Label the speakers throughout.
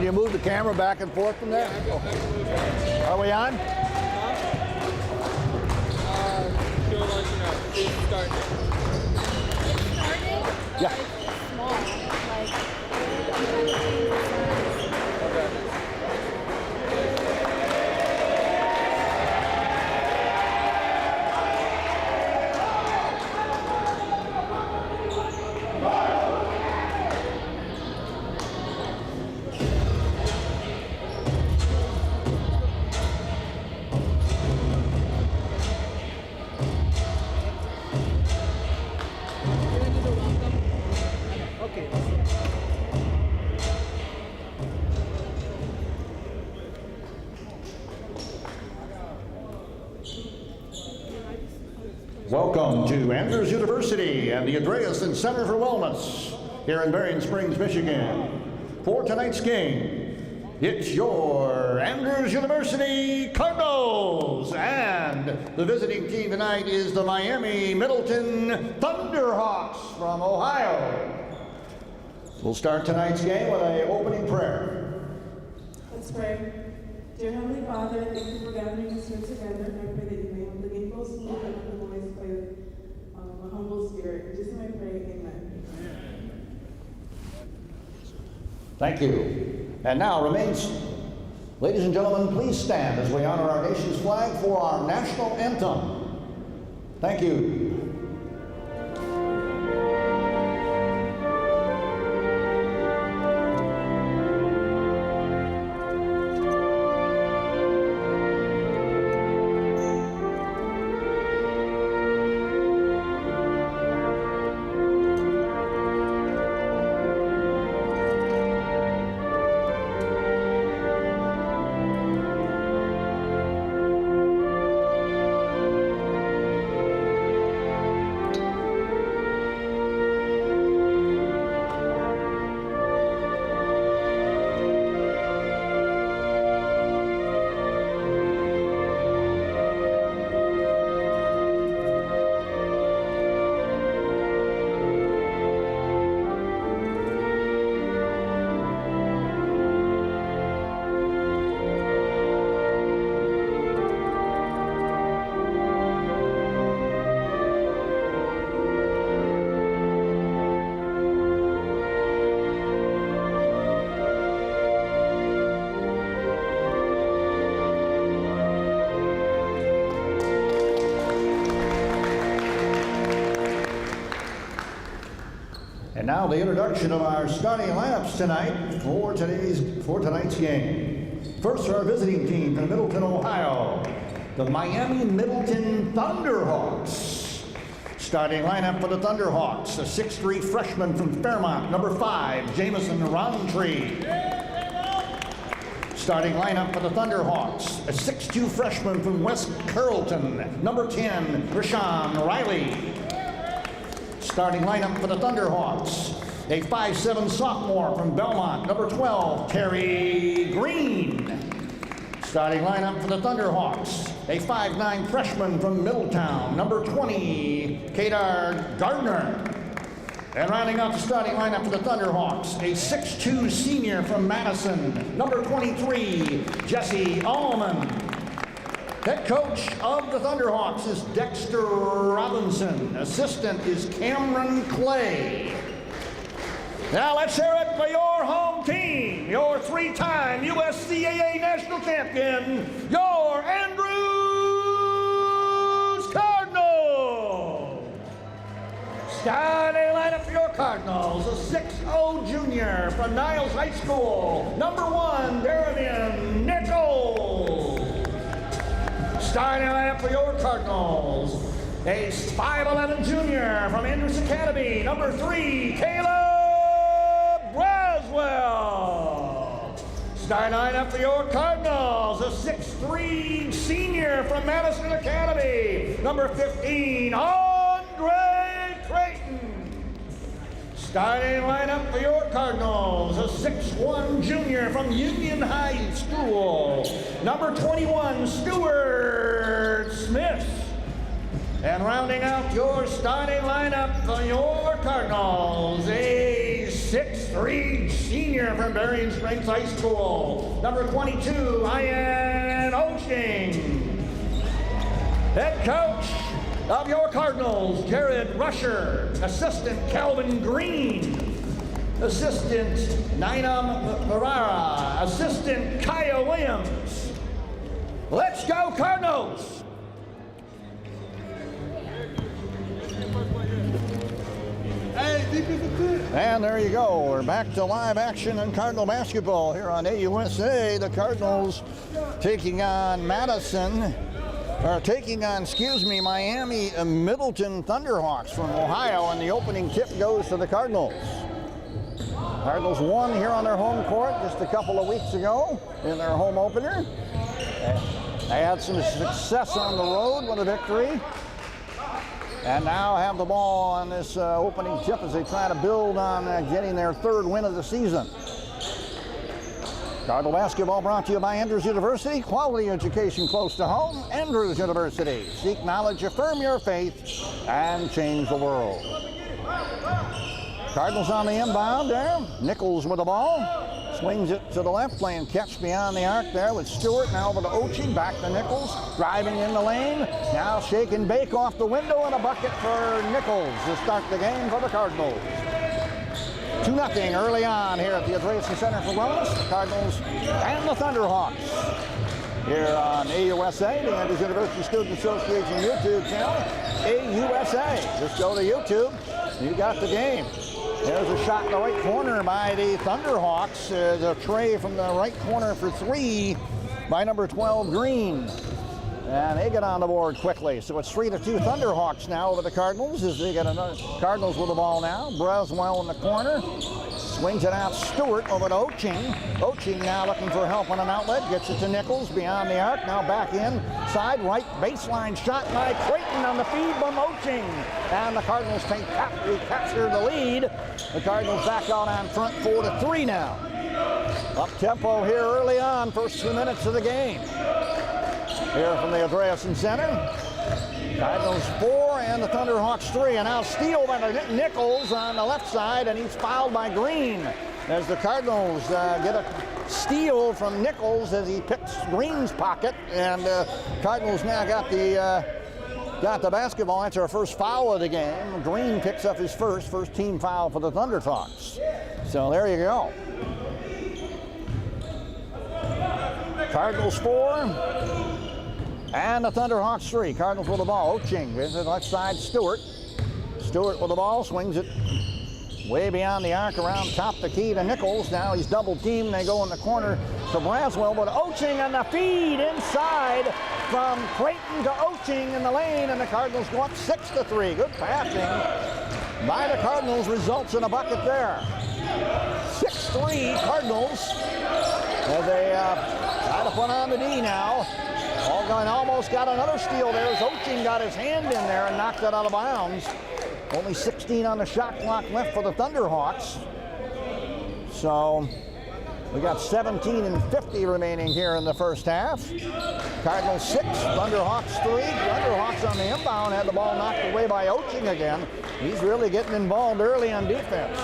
Speaker 1: you move the camera back and forth from there? Are we on?
Speaker 2: She'll let you know. It's starting.
Speaker 3: It's starting?
Speaker 1: Yeah.
Speaker 3: It's small.
Speaker 2: Okay.
Speaker 1: Welcome to Andrews University and the Andreasen Center for Wellness here in Berrien Springs, Michigan. For tonight's game, it's your Andrews University Cardinals, and the visiting team tonight is the Miami Middleton Thunderhawks from Ohio. We'll start tonight's game with an opening prayer.
Speaker 4: Let's pray. Dear Heavenly Father, thank you for gathering us here together, and I pray that you may help the gainful smooth and the voice by a humble spirit. In Jesus' name I pray, amen.
Speaker 1: Thank you. And now remains, ladies and gentlemen, please stand as we honor our nation's flag for our national anthem. Thank you. And now the introduction of our starting lineups tonight for tonight's game. First, our visiting team from Middleton, Ohio, the Miami Middleton Thunderhawks. Starting lineup for the Thunderhawks, a 6'3" freshman from Fairmont, number 5, Jamison Roundtree. Starting lineup for the Thunderhawks, a 6'2" freshman from West Carrollton, number 10, Rashawn Riley. Starting lineup for the Thunderhawks, a 5'7" sophomore from Belmont, number 12, Terry Green. Starting lineup for the Thunderhawks, a 5'9" freshman from Middletown, number 20, Kadar Gardner. And rounding out the starting lineup for the Thunderhawks, a 6'2" senior from Madison, number 23, Jesse Allman. Head coach of the Thunderhawks is Dexter Robinson. Assistant is Cameron Clay. Now let's hear it for your home team, your 3-time USCAA national champion, your Andrews Cardinals. Starting lineup for your Cardinals, a 6'0" junior from Niles High School, number 1, Darren Nichols. Starting lineup for your Cardinals, a 5'11" junior from Andrews Academy, number 3, Caleb Braswell. Starting lineup for your Cardinals, a 6'3" senior from Madison Academy, number 15, Andre Creighton. Starting lineup for your Cardinals, a 6'1" junior from Union High School, number 21, Stuart Smith. And rounding out your starting lineup for your Cardinals, a 6'3" senior from Berrien Springs High School. Number 22, Ian Oshing. Head coach of your Cardinals, Jared Rusher. Assistant, Calvin Green. Assistant, Nainam Ferrara. Assistant, Kaya Williams. Let's go, Cardinals! And there you go. We're back to live action in Cardinal basketball here on AUSA. The Cardinals taking on Miami Middleton Thunderhawks from Ohio, and the opening tip goes to the Cardinals. Cardinals won here on their home court just a couple of weeks ago in their home opener. They had some success on the road with a victory, and now have the ball on this opening tip as they try to build on getting their third win of the season. Cardinal basketball brought to you by Andrews University. Quality education close to home. Andrews University. Seek knowledge, affirm your faith, and change the world. Cardinals on the inbound there. Nichols with the ball. Swings it to the left, playing catch beyond the arc there with Stewart. Now over to Ochi, back to Nichols. Driving in the lane. Now shake and bake off the window, and a bucket for Nichols to start the game for the Cardinals. 2-0 early on here at the Andreessen Center for Wellness. The Cardinals and the Thunderhawks here on AUSA, the Andrews University Student Association YouTube channel. AUSA. Just go to YouTube. You got the game. There's a shot in the right corner by the Thunderhawks. The tray from the right corner for 3 by number 12, Green. And they get on the board quickly. So it's 3-2 Thunderhawks now over the Cardinals as they get another Cardinals with the ball now. Braswell in the corner. Swings it out Stewart over to Oching. Oching now looking for help on an outlet. Gets it to Nichols beyond the arc. Now back inside right baseline shot by Creighton on the feed from Oching. And the Cardinals recapture the lead. The Cardinals back out on front 4-3 now. Up tempo here early on, first 2 minutes of the game. Here from the Andreessen Center. Cardinals 4 and the Thunderhawks 3. And now steal by Nichols on the left side, and he's fouled by Green. As the Cardinals get a steal from Nichols as he picks Green's pocket. And Cardinals now got the basketball. That's our first foul of the game. Green picks up his first team foul for the Thunderhawks. So there you go. Cardinals 4. And the Thunderhawks 3. Cardinals with the ball. Oching with the left side. Stewart. Stewart with the ball. Swings it way beyond the arc around top the key to Nichols. Now he's double teamed. They go in the corner to Braswell. But Oching on the feed inside from Creighton to Oching in the lane. And the Cardinals go up 6-3. Good passing by the Cardinals results in a bucket there. 6-3 Cardinals as they try to put on the D now. Almost got another steal there as Oching got his hand in there and knocked it out of bounds. Only 16 on the shot clock left for the Thunderhawks. So we got 17:50 remaining here in the first half. Cardinals 6, Thunderhawks 3. Thunderhawks on the inbound had the ball knocked away by Oching again. He's really getting involved early on defense.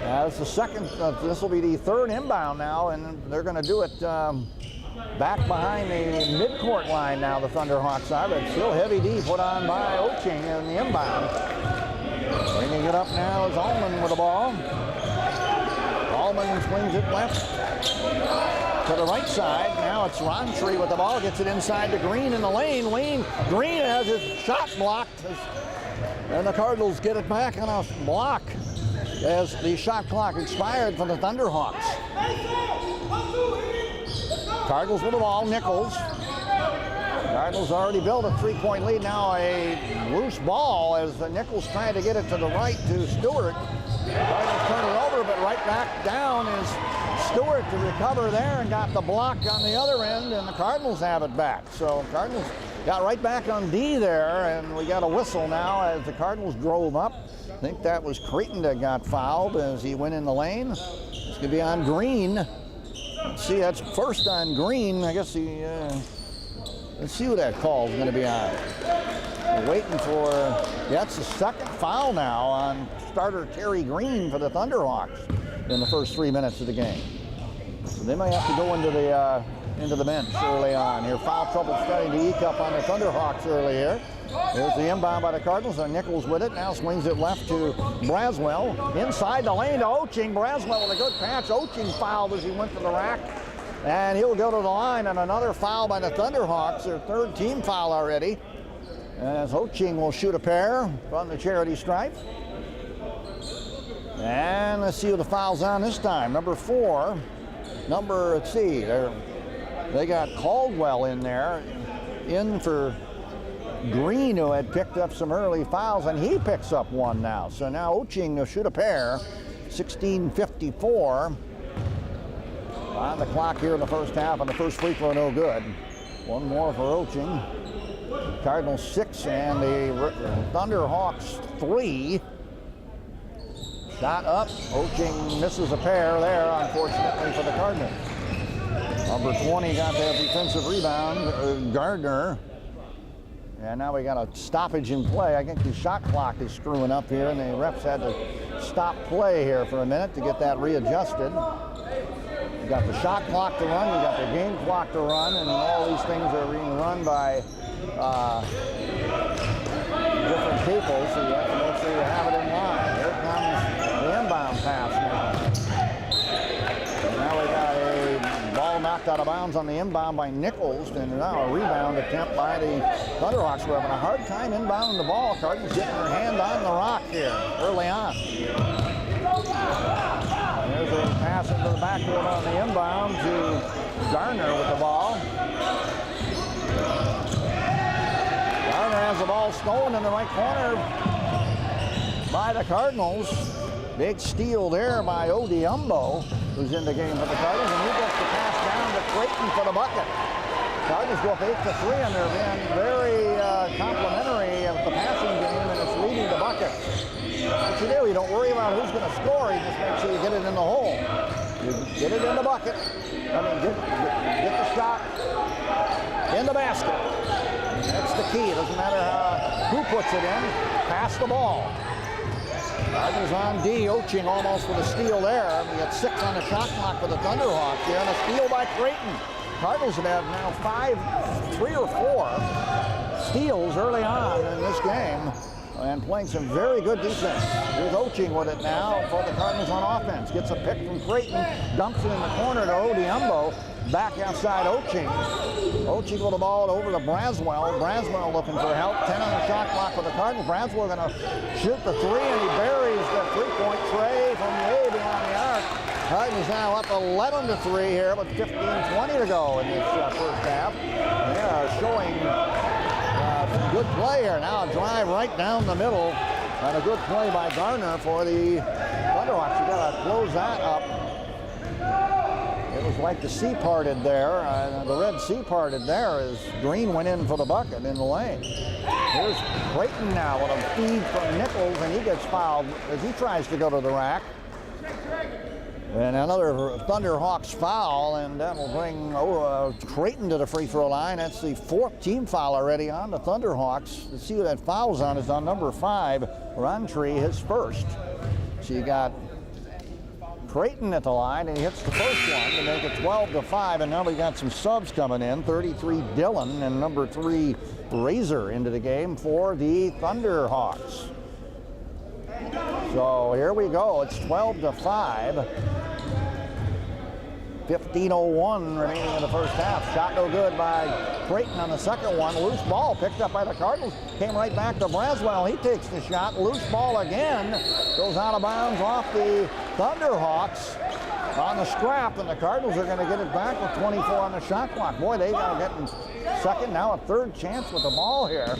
Speaker 1: As the second, this will be the third inbound now, and they're going to do it back behind the midcourt line now, the Thunderhawks are, but still heavy D put on by Oching in the inbound. Bringing it up now is Allman with the ball. Allman swings it left to the right side. Now it's Roundtree with the ball, gets it inside to Green in the lane. Green has his shot blocked, and the Cardinals get it back on a block as the shot clock expired for the Thunderhawks. Cardinals with the ball, Nichols. Cardinals already built a 3-point lead. Now a loose ball as Nichols trying to get it to the right to Stewart. Cardinals turn it over, but right back down is Stewart to recover there and got the block on the other end, and the Cardinals have it back. So Cardinals got right back on D there, and we got a whistle now as the Cardinals drove up. I think that was Creighton that got fouled as he went in the lane. It's going to be on Green. Let's see, that's first on Green. I guess let's see who that call is going to be on. Waiting for, that's the second foul now on starter Terry Green for the Thunderhawks in the first 3 minutes of the game. So they might have to go into the bench early on here. Foul trouble starting to eke up on the Thunderhawks early here. There's the inbound by the Cardinals, and Nichols with it. Now swings it left to Braswell. Inside the lane to Oching. Braswell with a good patch. Oching fouled as he went to the rack. And he'll go to the line, and another foul by the Thunderhawks. Their third team foul already. As Oching will shoot a pair from the charity stripe. And let's see who the foul's on this time. Number 4. Let's see, they got Caldwell in there, in for Green, who had picked up some early fouls, and he picks up one now. So now Oching will shoot a pair. 16:54 on the clock here in the first half, and the first free throw no good. One more for Oching. Cardinals 6 and the Thunderhawks 3. Shot up. Oching misses a pair there, unfortunately, for the Cardinals. Number 20 got that defensive rebound, Gardner. And now we got a stoppage in play. I think the shot clock is screwing up here, and the refs had to stop play here for a minute to get that readjusted. You got the shot clock to run, you got the game clock to run, and all these things are being run by different people, so you have to make sure you have it in line. Here comes the inbound pass now. And now we got a ball knocked out of bounds on the inbound by Nichols, and now a rebound attempt by the Thunderhawks. We're having a hard time inbounding the ball. Cardinals getting their hand on the rock here early on. There's a pass into the backcourt on the inbound to Gardner with the ball. Gardner has the ball stolen in the right corner by the Cardinals. Big steal there by Odiumbo, who's in the game for the Cardinals, and he gets the pass down to Creighton for the bucket. Cardinals go up 8-3, and they're being very complimentary of the passing game, and it's leading to buckets. What you do, you don't worry about who's going to score, you just make sure you get it in the hole. You get it in the bucket. I mean, get the shot in the basket. That's the key. It doesn't matter who puts it in. Pass the ball. Cardinals on D. Oching almost with a steal there. We got 6 on the shot clock for the Thunderhawks here, and a steal by Creighton. Cardinals have had now 3 or 4 steals early on in this game, and playing some very good defense. Here's Oching with it now for the Cardinals on offense. Gets a pick from Creighton, dumps it in the corner to Odiumbo. Back outside Oching. Oching with the ball over to Braswell. Braswell looking for help. 10 on the shot clock for the Cardinals. Braswell going to shoot the 3, and he buries the three-point tray from way beyond the arc. Cardinals now up 11-3 here, with 15:20 to go in this first half. They are showing some good play here. Now a drive right down the middle, and a good play by Gardner for the Thunderhawks. You got to close that up. It was like the sea parted there, the Red Sea parted there as Green went in for the bucket in the lane. Here's Creighton now with a feed from Nichols, and he gets fouled as he tries to go to the rack. And another Thunderhawks foul, and that will bring Creighton to the free throw line. That's the 4th team foul already on the Thunderhawks. Let's see who that foul's on. Is on number 5, Roundtree, his first. So you got Creighton at the line, and he hits the first one to make it 12-5, and now we got some subs coming in. 33 Dillon and number 3 Razor into the game for the Thunderhawks. So here we go. It's 12-5. 15:01 remaining in the first half. Shot no good by Creighton on the second one. Loose ball picked up by the Cardinals. Came right back to Braswell. He takes the shot. Loose ball again. Goes out of bounds off the Thunderhawks on the scrap, and the Cardinals are going to get it back with 24 on the shot clock. Boy, they got to get in second. Now a third chance with the ball here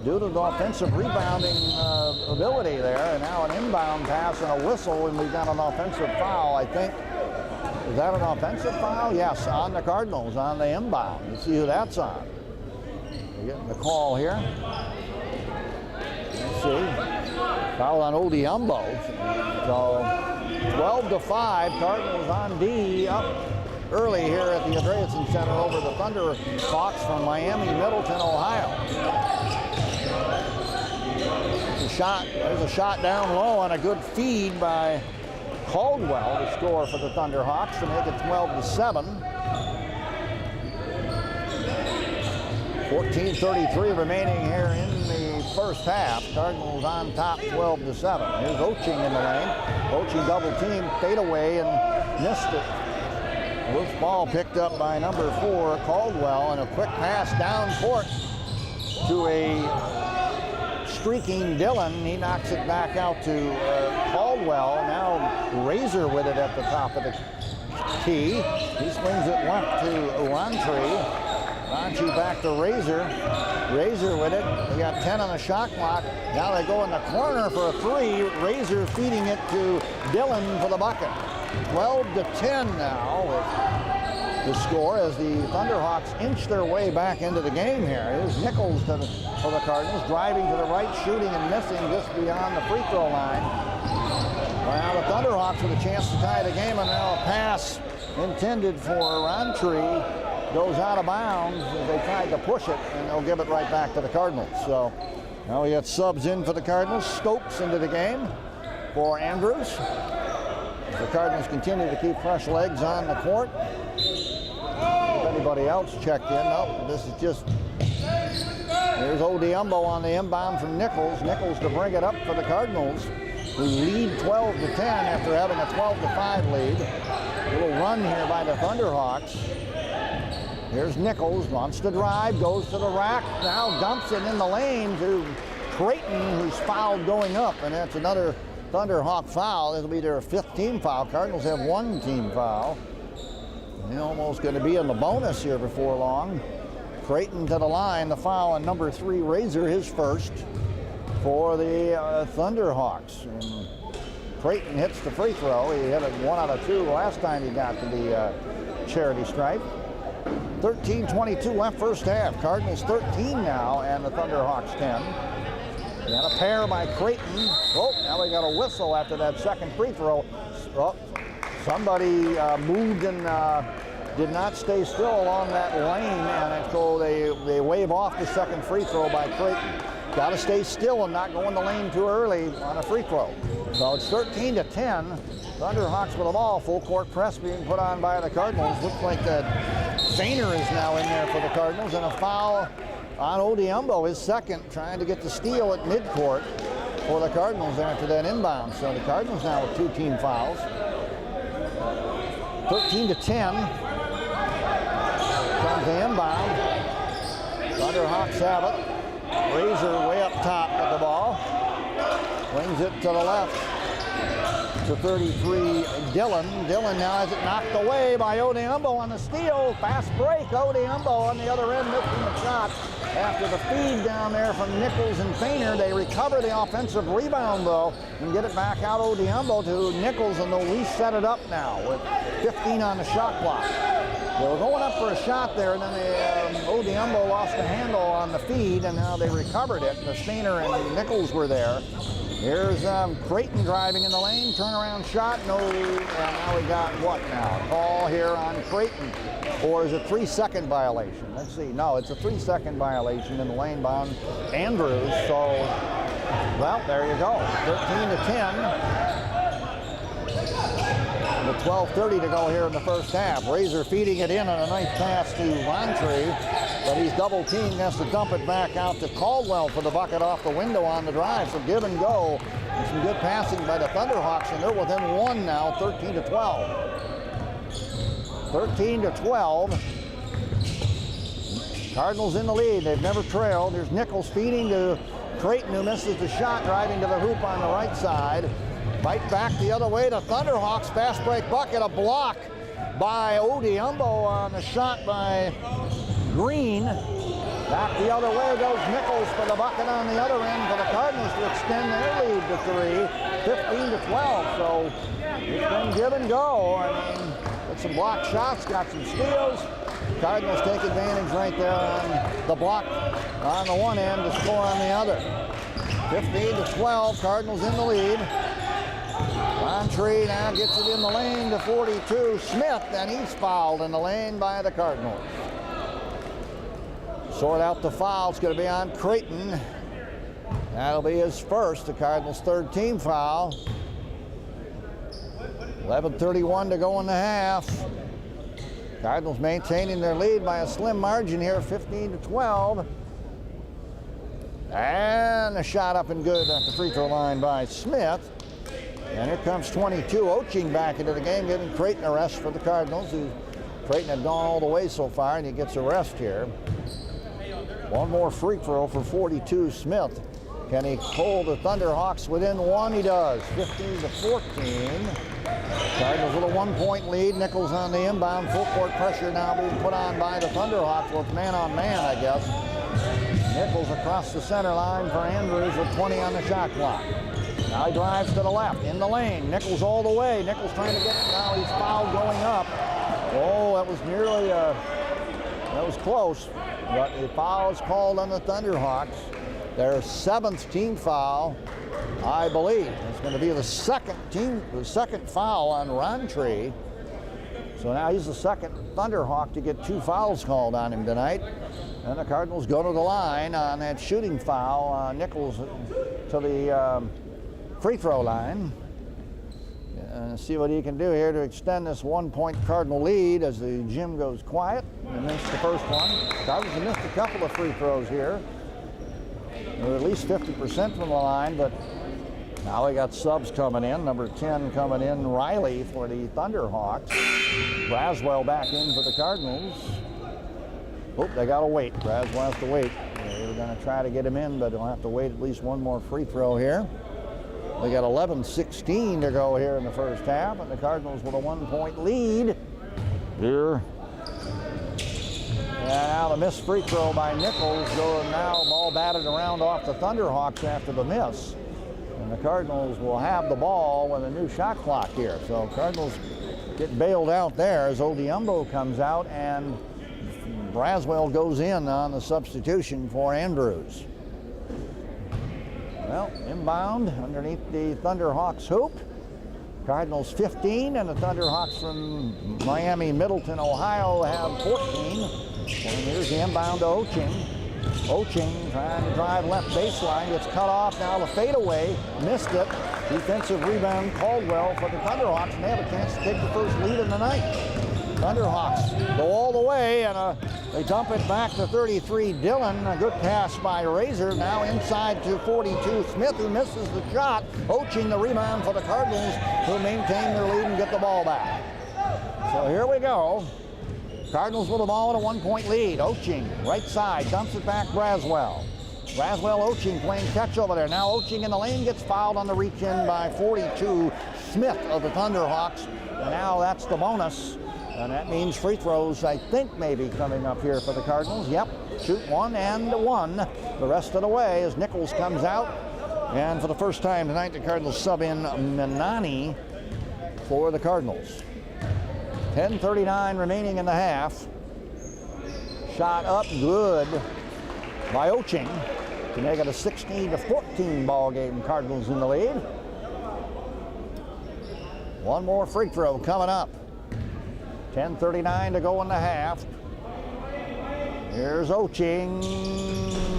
Speaker 1: due to the offensive rebounding ability there. And now an inbound pass and a whistle, and we've got an offensive foul, I think. Is that an offensive foul? Yes, on the Cardinals, on the inbound. Let's see who that's on. We're getting the call here. Let's see. Foul on Odiumbo. So 12-5, Cardinals on D, up early here at the Andreessen Center over the Thunderhawks from Miami, Middleton, Ohio. There's a shot down low and a good feed by Caldwell to score for the Thunderhawks to make it 12-7. 14:33 remaining here in the first half. Cardinals on top 12-7. Here's Oching in the lane. Oching double team, fade away and missed it. Loose ball picked up by number 4, Caldwell, and a quick pass down court to a streaking Dillon. He knocks it back out to Caldwell. Now Razor with it at the top of the key. He swings it left to Roundtree. Roundtree back to Razor. Razor with it. They got 10 on the shot clock. Now they go in the corner for a 3. Razor feeding it to Dillon for the bucket. 12-10 now with the score as the Thunderhawks inch their way back into the game here. Here's Nichols for the Cardinals, driving to the right, shooting and missing just beyond the free throw line. Well, the Thunderhawks with a chance to tie the game, and now a pass intended for Roundtree goes out of bounds as they tried to push it, and they'll give it right back to the Cardinals. So now we got subs in for the Cardinals. Stokes into the game for Andrews. The Cardinals continue to keep fresh legs on the court. If anybody else checked in, nope, this is just, there's Odiumbo on the inbound from Nichols. Nichols to bring it up for the Cardinals, who lead 12-10 after having a 12-5 lead. A little run here by the Thunderhawks. Here's Nichols, wants to drive, goes to the rack, now dumps it in the lane to Creighton, who's fouled going up, and that's another Thunderhawk foul. It'll be their 5th team foul. Cardinals have 1 team foul. They're almost going to be in the bonus here before long. Creighton to the line, the foul on number 3, Razor, his first for the Thunderhawks. And Creighton hits the free throw. He hit it 1 out of 2 last time he got to the charity stripe. 13:22 left first half. Cardinals 13 now, and the Thunderhawks 10. And a pair by Creighton. Oh, now we got a whistle after that second free throw. Oh, somebody moved and did not stay still along that lane, and so they wave off the second free throw by Creighton. Got to stay still and not go in the lane too early on a free throw. So it's 13-10. Thunderhawks with the ball. Full court press being put on by the Cardinals. Looks like that Feiner is now in there for the Cardinals, and a foul on Odiumbo, his second, trying to get the steal at midcourt for the Cardinals after that inbound. So the Cardinals now with 2 team fouls. 13-10. Comes the inbound. Thunderhawks have it. Razor way up top with the ball. Wings it to the left to 33, Dillon. Dillon now has it knocked away by Odiumbo on the steal. Fast break. Odiumbo on the other end missing the shot. After the feed down there from Nichols and Feiner, they recover the offensive rebound, though, and get it back out Odiumbo to Nichols, and they'll reset it up now with 15 on the shot clock. They were going up for a shot there, and then Odiumbo lost the handle on the feed, and now they recovered it. The Feiner and Nichols were there. Here's Creighton driving in the lane, turnaround shot, no, and now we got what now? Call here on Creighton, or is it 3-second violation? Let's see, no, it's a 3-second violation in the lane by Andrews, so, well, there you go, 13-10. With 12:30 to go here in the first half. Razor feeding it in on a nice pass to Roundtree, but he's double teamed, has to dump it back out to Caldwell for the bucket off the window on the drive. So give and go. And some good passing by the Thunderhawks, and they're within 1 now, 13-12. 13-12. Cardinals in the lead. They've never trailed. There's Nichols feeding to Creighton, who misses the shot, driving to the hoop on the right side. Right back the other way to Thunderhawks. Fast break bucket, a block by Odiumbo on the shot by Green. Back the other way goes Nichols for the bucket on the other end for the Cardinals to extend their lead to 15-12. So it's been give and go. I mean, with some blocked shots, got some steals. Cardinals take advantage right there on the block on the one end to score on the other. 15-12, Cardinals in the lead. Roundtree now gets it in the lane to 42, Smith, and he's fouled in the lane by the Cardinals. Sort out the foul. It's going to be on Creighton. That'll be his first, the Cardinals' third team foul. 11:31 to go in the half. Cardinals maintaining their lead by a slim margin here, 15-12. And a shot up and good at the free throw line by Smith. And here comes 22, Oching back into the game, giving Creighton a rest for the Cardinals, who Creighton had gone all the way so far, and he gets a rest here. One more free throw for 42, Smith. Can he hold the Thunderhawks within one? He does, 15-14. Cardinals with a 1-point lead. Nichols on the inbound. Full court pressure now being put on by the Thunderhawks with man on man, I guess. Nichols across the center line for Andrews with 20 on the shot clock. Now he drives to the left, in the lane. Nichols all the way. Nichols trying to get, now he's fouled going up. Oh, that was nearly, that was close. But the foul is called on the Thunderhawks. Their 7th team foul, I believe. It's going to be the second foul on Roundtree. So now he's the second Thunderhawk to get 2 fouls called on him tonight. And the Cardinals go to the line on that shooting foul. Nichols to the free throw line. See what he can do here to extend this 1-point Cardinal lead as the gym goes quiet. They missed the first one. Cardinals have missed a couple of free throws here. They're at least 50% from the line, but now we got subs coming in. Number 10 coming in, Riley for the Thunderhawks. Braswell back in for the Cardinals. Oh, they got to wait. Braswell has to wait. They were going to try to get him in, but they'll have to wait at least one more free throw here. They got 11:16 to go here in the first half, and the Cardinals with a 1-point lead here. And now the missed free throw by Nichols. Now ball batted around off the Thunderhawks after the miss. And the Cardinals will have the ball with a new shot clock here. So Cardinals get bailed out there as Odiumbo comes out, and Braswell goes in on the substitution for Andrews. Well, inbound underneath the Thunderhawks hoop. Cardinals 15, and the Thunderhawks from Miami, Middleton, Ohio have 14. And here's the inbound to Oching. Oching trying to drive left baseline, gets cut off. Now the fadeaway, missed it. Defensive rebound, Caldwell for the Thunderhawks, and they have a chance to take the first lead of the night. Thunderhawks go all the way, and they dump it back to 33, Dillon. A good pass by Razor. Now inside to 42, Smith, who misses the shot. Oching the rebound for the Cardinals, who maintain their lead and get the ball back. So here we go. Cardinals with the ball at a 1-point lead. Oching, right side, dumps it back, Braswell. Braswell, Oching playing catch over there. Now Oching in the lane, gets fouled on the reach-in by 42, Smith of the Thunderhawks. And now that's the bonus. And that means free throws, I think, maybe coming up here for the Cardinals. Yep, shoot one and one the rest of the way as Nichols comes out. And for the first time tonight, the Cardinals sub in Minani for the Cardinals. 10:39 remaining in the half. Shot up good by Oching to make it a 16-14 ball game. Cardinals in the lead. One more free throw coming up. 10:39 to go in the half. Here's Oching.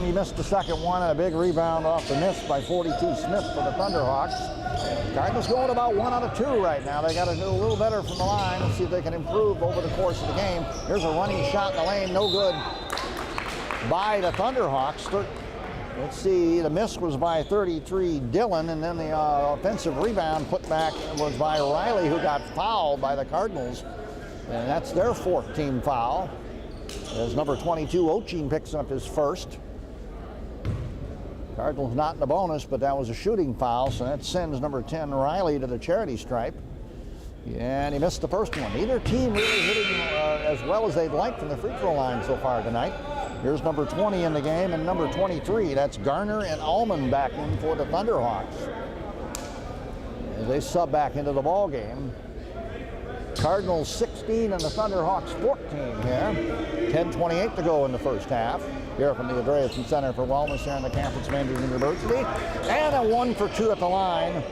Speaker 1: He missed the second one, and a big rebound off the miss by 42 Smith for the Thunderhawks. Cardinals going about 1 out of 2 right now. They got to do a little better from the line. Let's see if they can improve over the course of the game. Here's a running shot in the lane, no good by the Thunderhawks. Let's see, the miss was by 33 Dillon, and then the offensive rebound put back was by Riley, who got fouled by the Cardinals. And that's their 4th team foul. As number 22, Oching picks up his first. Cardinals not in the bonus, but that was a shooting foul, so that sends number 10, Riley, to the charity stripe. And he missed the first one. Neither team really hitting as well as they'd like from the free throw line so far tonight. Here's number 20 in the game and number 23. That's Garner and Allman back in for the Thunderhawks. As they sub back into the ball game. Cardinals 16 and the Thunderhawks 14 here. 10:28 to go in the first half. Here from the Andreessen Center for Wellness here on the campus of Andrews University. And a 1 for 2 at the line.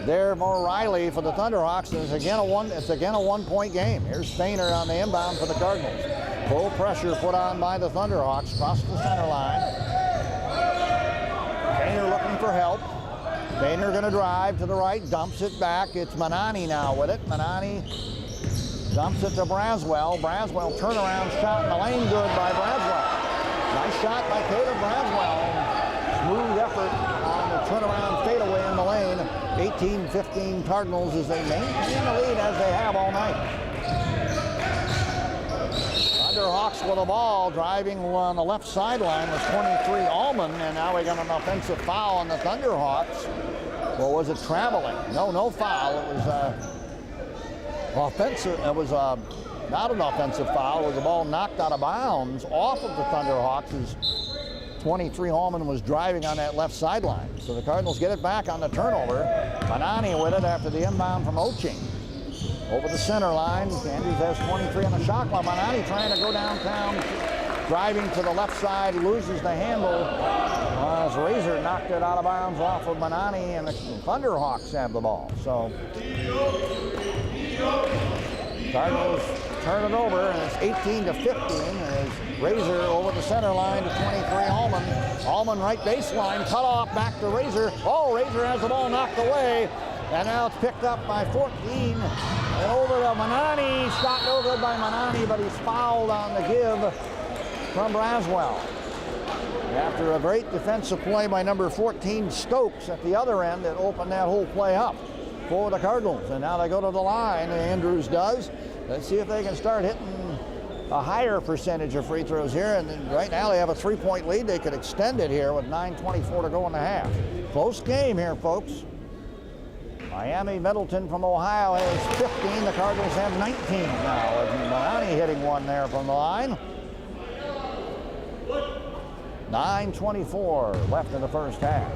Speaker 1: There for Riley for the Thunderhawks. It's again a 1-point game. Here's Stainer on the inbound for the Cardinals. Full pressure put on by the Thunderhawks across the center line. Painter looking for help. Painter going to drive to the right, dumps it back. It's Manani now with it. Manani dumps it to Braswell. Braswell turnaround shot in the lane, good by Braswell. Nice shot by Caleb Braswell. Smooth effort on the turnaround fadeaway in the lane. 18-15 Cardinals as they maintain the lead as they have all night. Thunderhawks with the ball, driving on the left sideline was 23 Allman, and now we got an offensive foul on the Thunderhawks. Or was it traveling? No foul. It was offensive. It was not an offensive foul. It was a ball knocked out of bounds off of the Thunderhawks as 23 Allman was driving on that left sideline. So the Cardinals get it back on the turnover. Manani with it after the inbound from Oching. Over the center line, Andrews has 23 on the shot clock. Manani trying to go downtown, driving to the left side, loses the handle. As Razor knocked it out of bounds off of Manani, and the Thunderhawks have the ball. So Cardinals turn it over, and it's 18-15 as Razor over the center line to 23 Allman. Allman right baseline, cut off, back to Razor. Oh, Razor has the ball knocked away. And now it's picked up by 14 and over to Manani. Shot no good by Manani, but he's fouled on the give from Braswell. After a great defensive play by number 14 Stokes at the other end that opened that whole play up for the Cardinals. And now they go to the line, Andrews does. Let's see if they can start hitting a higher percentage of free throws here. And then right now they have a 3-point lead. They could extend it here with 9:24 to go in the half. Close game here, folks. Miami Middleton from Ohio has 15. The Cardinals have 19 now. Manani hitting one there from the line. 9:24 left in the first half.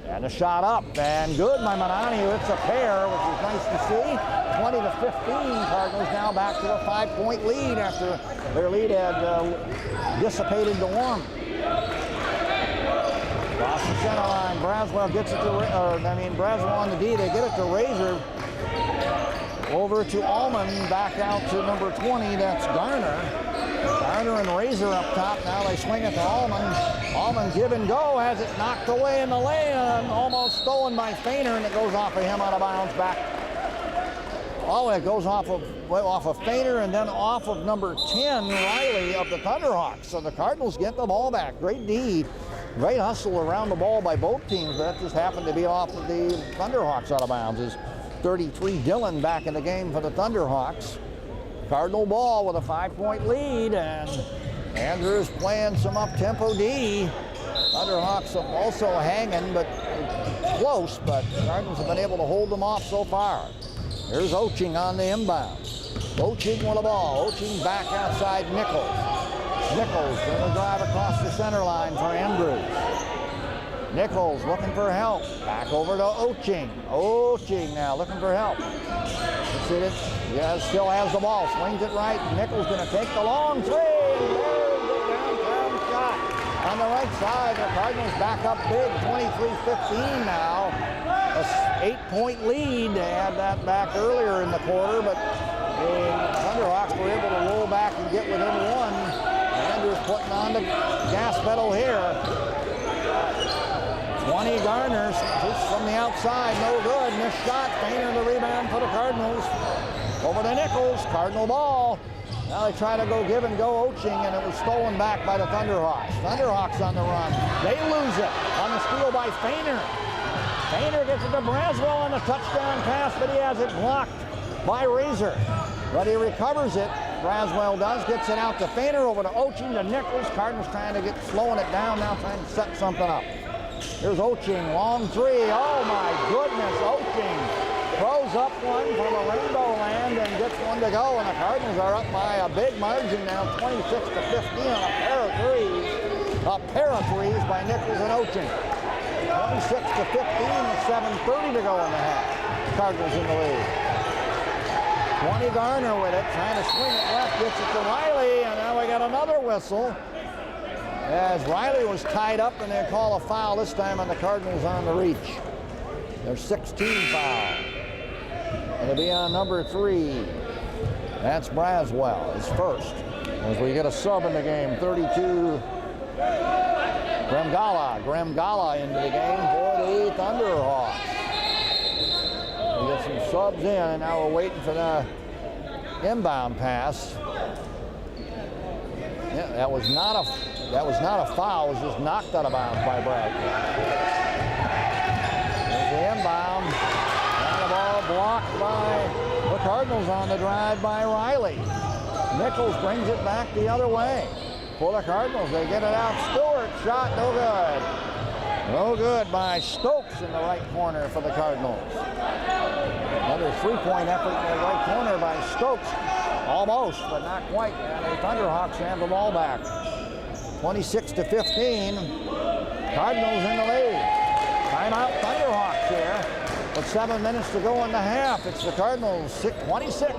Speaker 1: And a shot up and good by Manani. It's a pair, which is nice to see. 20-15. Cardinals now back to a 5-point lead after their lead had dissipated to one. Across the center line, Braswell gets it to, Braswell on the D, they get it to Razor. Over to Allman, back out to number 20, that's Garner. Garner and Razor up top, now they swing it to Allman. Allman give and go, has it knocked away in the lane, almost stolen by Fainer, and it goes off of him out of bounds back. Oh, it goes off of Fainer and then off of number 10, Riley of the Thunderhawks. So the Cardinals get the ball back, great D. Great hustle around the ball by both teams, but that just happened to be off of the Thunderhawks out of bounds. Is 33 Dillon back in the game for the Thunderhawks. Cardinal ball with a 5-point lead, and Andrews playing some up-tempo D. Thunderhawks also hanging, but close, but Cardinals have been able to hold them off so far. Here's Oching on the inbound. Oching with the ball. Oching back outside Nichols. Nichols going to drive across the center line for Andrews. Nichols looking for help. Back over to Oching. Oching now looking for help. Let's see this. Yeah, still has the ball. Swings it right. Nichols going to take the long three. There's the downtown shot. On the right side, the Cardinals back up big. 23-15 now. A 8-point lead. They had that back earlier in the quarter, but the Thunderhawks were able to roll back and get within one. Andrews putting on the gas pedal here. 20 Garner, just from the outside, no good. Missed shot, Fainer the rebound for the Cardinals. Over to Nichols, Cardinal ball. Now they try to go give and go Oching, and it was stolen back by the Thunderhawks. Thunderhawks on the run. They lose it on the steal by Fainer. Fainer gets it to Braswell on the touchdown pass, but he has it blocked by Razor. But he recovers it. Braswell does, gets it out to Fainer, over to Oching, to Nichols. Cardinals trying to slowing it down now, trying to set something up. Here's Oching, long three. Oh my goodness, Oching throws up one from a rainbow land and gets one to go, and the Cardinals are up by a big margin now, 26-15 on a pair of threes. A pair of threes by Nichols and Oching. 26-15 with 7:30 to go in the half. Cardinals in the lead. 20 Garner with it, trying to swing it left, gets it to Riley, and now we got another whistle. As Riley was tied up, and they call a foul this time on the Cardinals on the reach. Their 16 foul. It'll be on number 3. That's Braswell, his first. As we get a sub in the game, 32 Gremgala into the game for the Thunderhawks. We get some subs in, and now we're waiting for the inbound pass. Yeah, that was not a foul. It was just knocked out of bounds by Brad. There's the inbound. And the ball blocked by the Cardinals on the drive by Riley. Nichols brings it back the other way for the Cardinals. They get it out. Stewart shot, no good. No good by Stokes in the right corner for the Cardinals. Another three-point effort in the right corner by Stokes. Almost, but not quite. And the Thunderhawks have the ball back. 26-15. Cardinals in the lead. Timeout Thunderhawks here. With 7 minutes to go in the half. It's the Cardinals 26.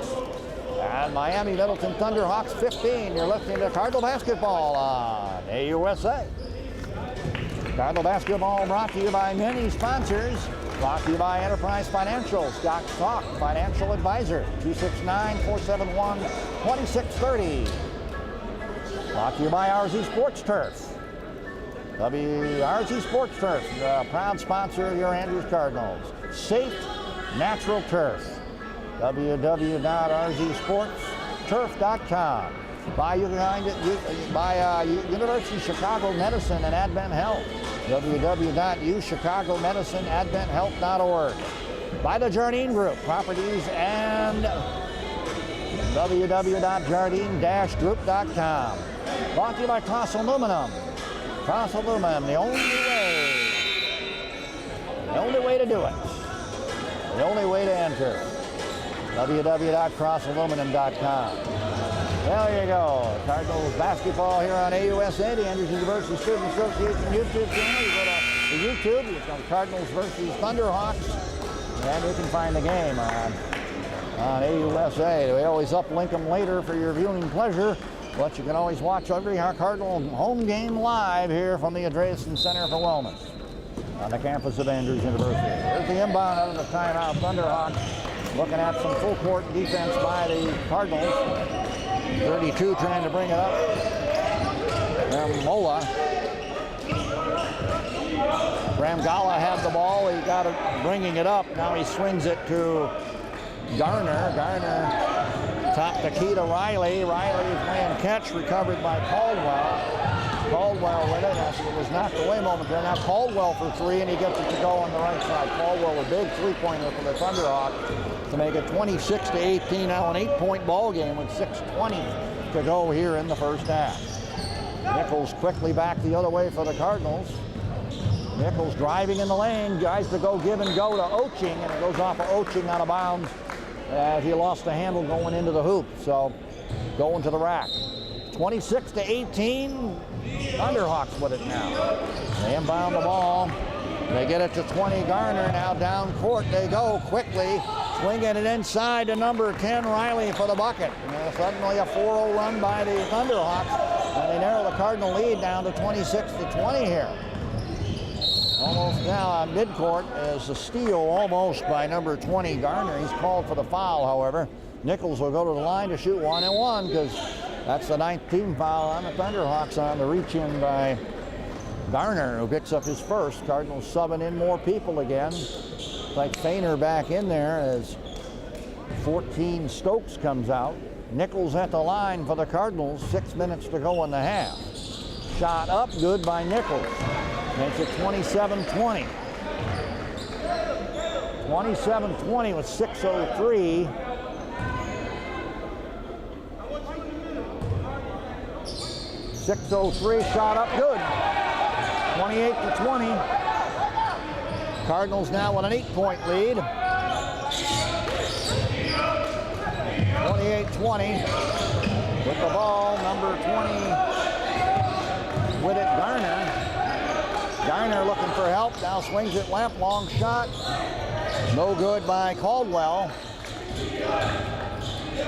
Speaker 1: And Miami Middleton Thunderhawks 15. You're listening to Cardinal Basketball on AUSA. Cardinal Basketball brought to you by many sponsors. Brought to you by Enterprise Financial, Scott Stock, Financial Advisor, 269-471-2630. Brought to you by RZ Sports Turf. RZ Sports Turf, proud sponsor of your Andrews Cardinals. Safe Natural Turf. www.rzsportsturf.com. By University of Chicago Medicine and Advent Health. www.uchicago.medicineadventhealth.org. By the Jardine Group Properties and www.jardine-group.com. Brought to you by Cross Aluminum. Cross Aluminum, the only way to do it. The only way to enter. www.crossaluminum.com. There you go. Cardinals basketball here on AUSA, the Andrews University Student Association YouTube channel. You go to the YouTube, you go to Cardinals versus Thunderhawks, and you can find the game on AUSA. We always uplink them later for your viewing pleasure, but you can always watch every Cardinal home game live here from the Andreessen Center for Wellness on the campus of Andrews University. There's the inbound out of the timeout. Thunderhawks looking at some full court defense by the Cardinals. 32 trying to bring it up. Mola. Gremgala had the ball. He got it, bringing it up. Now he swings it to Garner. Garner top the key to Riley. Riley's playing catch, recovered by Caldwell. Caldwell with it. It was knocked away momentarily. Now Caldwell for three, and he gets it to go on the right side. Caldwell, a big three-pointer for the Thunderhawks to make it 26-18. Now an 8-point ball game with 6:20 to go here in the first half. Nichols quickly back the other way for the Cardinals. Nichols driving in the lane, guys to go give and go to Oching, and it goes off of Oching out of bounds as he lost the handle going into the hoop. So going to the rack. 26-18. Thunderhawks with it now. They inbound the ball. They get it to 20. Garner now down court. They go quickly, swinging it inside to number 10 Riley for the bucket. And suddenly a 4-0 run by the Thunderhawks, and they narrow the Cardinal lead down to 26-20 here. Almost now on midcourt is a steal almost by number 20 Garner. He's called for the foul, however. Nichols will go to the line to shoot 1-1 because that's the 9th team foul on the Thunderhawks on the reach in by Garner, who picks up his first. Cardinals subbing in more people again. Like Fainer back in there as 14 Stokes comes out. Nichols at the line for the Cardinals. 6 minutes to go in the half. Shot up, good by Nichols. Makes it 27-20. 27-20 with 6:03. .603 shot up, good. 28-20. Cardinals now with an 8-point lead. 28-20. With the ball, number 20 with it, Garner. Garner looking for help, now swings it left, long shot. No good by Caldwell.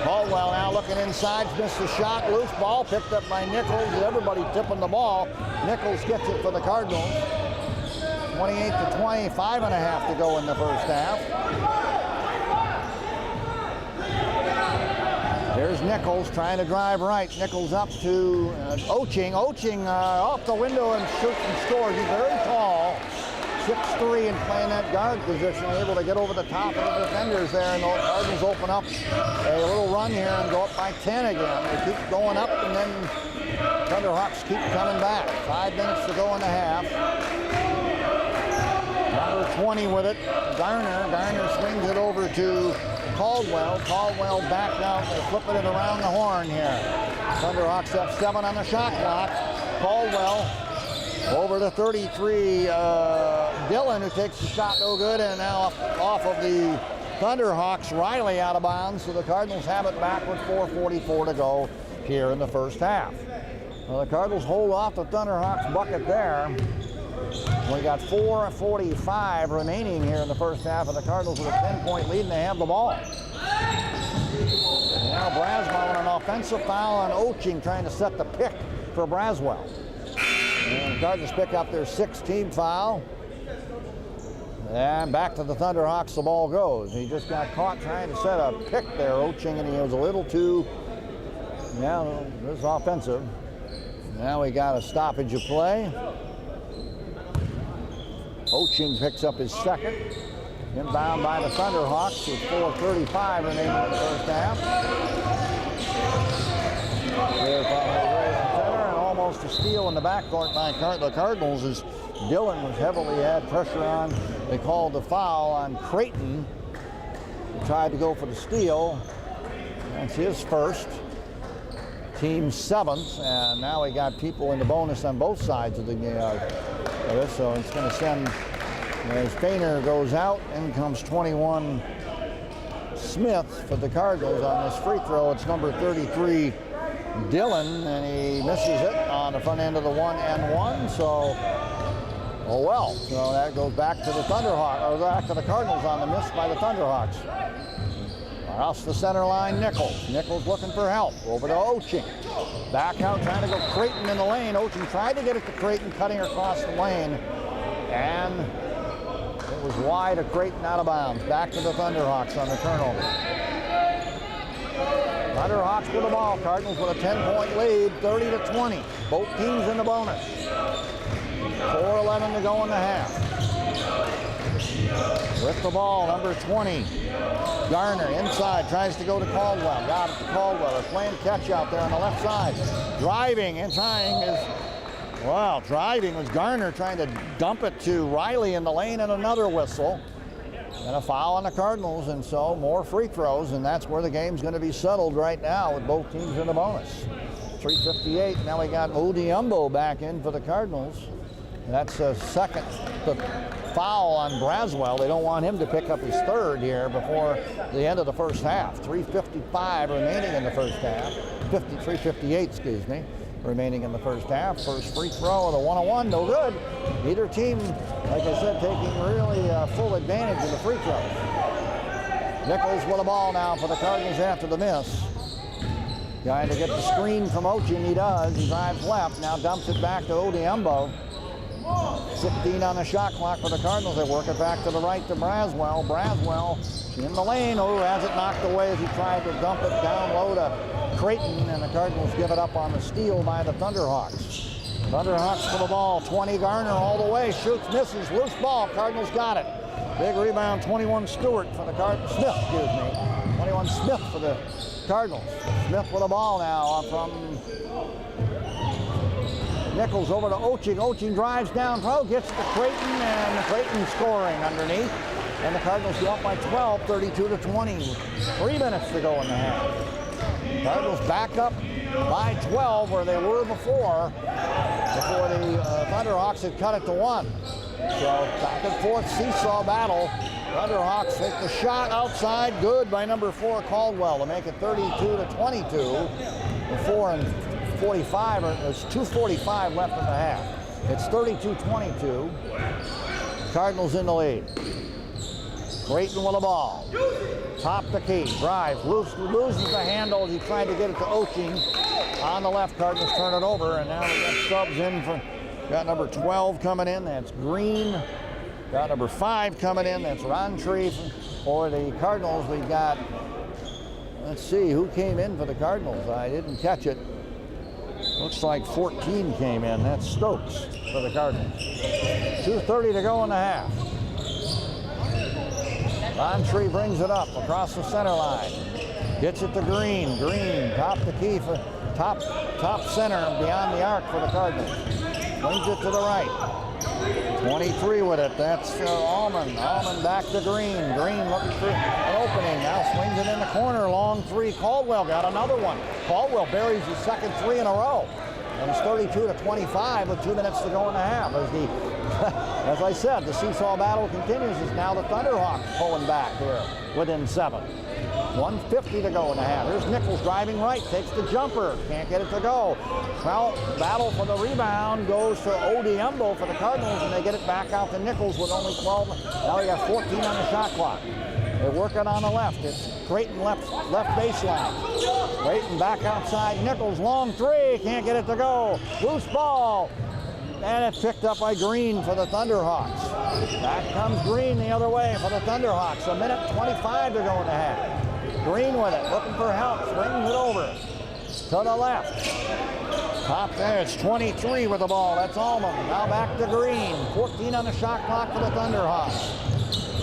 Speaker 1: Caldwell now looking inside, missed the shot, loose ball, picked up by Nichols. Everybody tipping the ball. Nichols gets it for the Cardinals. 28-20, 5.5 to go in the first half. Here's Here's Nichols trying to drive right. Nichols up to Oching. Oching off the window and shoots and scores. He's very tall. 6'3" and playing that guard position, able to get over the top of the defenders there, and the Cardinals open up a little run here and go up by 10 again. They keep going up, and then Thunderhawks keep coming back. 5 minutes to go in the half. Number 20 with it, Garner. Garner swings it over to Caldwell. Caldwell back out. They're flipping it around the horn here. Thunderhawks have 7 on the shot clock. Caldwell over to 33, Dillon, who takes the shot no good, and now off of the Thunderhawks, Riley out of bounds, so the Cardinals have it back with 4:44 to go here in the first half. Well, the Cardinals hold off the Thunderhawks bucket there. We got 4:45 remaining here in the first half, and the Cardinals with a 10-point lead, and they have the ball. Now Braswell on an offensive foul on Oching, trying to set the pick for Braswell. And the Cardinals pick up their 6th team foul. And back to the Thunderhawks the ball goes. He just got caught trying to set a pick there, Oching, and he was a little too, now this is offensive. Now we got a stoppage of play. Oching picks up his 2nd. Inbound by the Thunderhawks with 4:35 remaining in the first half. Almost a steal in the backcourt by the Cardinals as Dillon was heavily had pressure on. They called the foul on Creighton. He tried to go for the steal. That's his first. Team 7th, and now we got people in the bonus on both sides of the game. So it's going to send, as Painter goes out, in comes 21 Smith for the Cardinals on this free throw. It's number 33, Dillon, and he misses it on the front end of the 1-and-1, so oh well. So that goes back to the Thunderhawks, or back to the Cardinals on the miss by the Thunderhawks. Across the center line, Nichols. Nichols looking for help. Over to Oching. Back out, trying to go Creighton in the lane. Oching tried to get it to Creighton, cutting across the lane, and it was wide of Creighton, out of bounds. Back to the Thunderhawks on the turnover. Thunderhawks with the ball. Cardinals with a 10-point lead, 30-20. Both teams in the bonus. 4:11 to go in the half. With the ball, number 20, Garner inside, tries to go to Caldwell. Got it to Caldwell. They're playing catch out there on the left side. Driving and trying is, well, driving was Garner trying to dump it to Riley in the lane, and another whistle. And a foul on the Cardinals, and so more free throws, and that's where the game's going to be settled right now with both teams in the bonus. 3:58. Now we got Odiumbo back in for the Cardinals. And that's a second foul on Braswell. They don't want him to pick up his 3rd here before the end of the first half. 3:55 remaining in the first half. 3:58, excuse me, remaining in the first half. First free throw of the 1-on-1, no good. Either team, like I said, taking really full advantage of the free throws. Nichols with the ball now for the Cardinals after the miss. Trying to get the screen from Oching, he does. He drives left, now dumps it back to Odiumbo. 16 on the shot clock for the Cardinals. They work it back to the right to Braswell. Braswell in the lane. Oh, has it knocked away as he tried to dump it down low to Creighton, and the Cardinals give it up on the steal by the Thunderhawks. Thunderhawks for the ball. 20 Garner all the way. Shoots, misses. Loose ball. Cardinals got it. Big rebound. 21 Stewart for the Cardinals. Smith, excuse me. 21 Smith for the Cardinals. Smith with the ball now from Nichols over to Oching. Oching drives down, gets to Creighton, and Creighton scoring underneath. And the Cardinals go up by 12, 32-20. 3 minutes to go in the half. Cardinals back up by 12 where they were before the Thunderhawks had cut it to 1. So back and forth seesaw battle. Thunderhawks take the shot outside, good by number 4 Caldwell to make it 32-22. Before and 45, there's 2:45 left in the half. It's 32-22. Cardinals in the lead. Creighton with the ball. Top the key, drives, loses the handle. He tried to get it to Oching. On the left, Cardinals turn it over, and now we got subs in for, got number 12 coming in, that's Green. Got number 5 coming in, that's Roundtree. For the Cardinals, we've got Let's see who came in for the Cardinals. I didn't catch it. Looks like 14 came in. That's Stokes for the Cardinals. 2:30 to go in the half. Roundtree brings it up across the center line. Gets it to Green. Green, top the key for top center beyond the arc for the Cardinals. Swings it to the right. 23 with it. That's Allman. Allman back to Green. Green looking for an opening. Now swings it in the corner. Long three. Caldwell got another one. Caldwell buries his second three in a row. And it's 32 to 25 with 2 minutes to go in the half. As I said, the seesaw battle continues as now the Thunderhawks pulling back here within 7. 1:50 to go in the half. Here's Nichols driving right, takes the jumper, can't get it to go. Well, battle for the rebound goes to Odiembo for the Cardinals, and they get it back out to Nichols with only 12. Now we got 14 on the shot clock. They're working on the left. It's Creighton left baseline. Creighton back outside. Nichols, long three, can't get it to go. Loose ball. And it's picked up by Green for the Thunderhawks. Back comes Green the other way for the Thunderhawks. 1:25 to go in the half. Green with it, looking for help, swings it over to the left. Top there, it's 23 with the ball. That's Allman. Now back to Green. 14 on the shot clock for the Thunderhawks.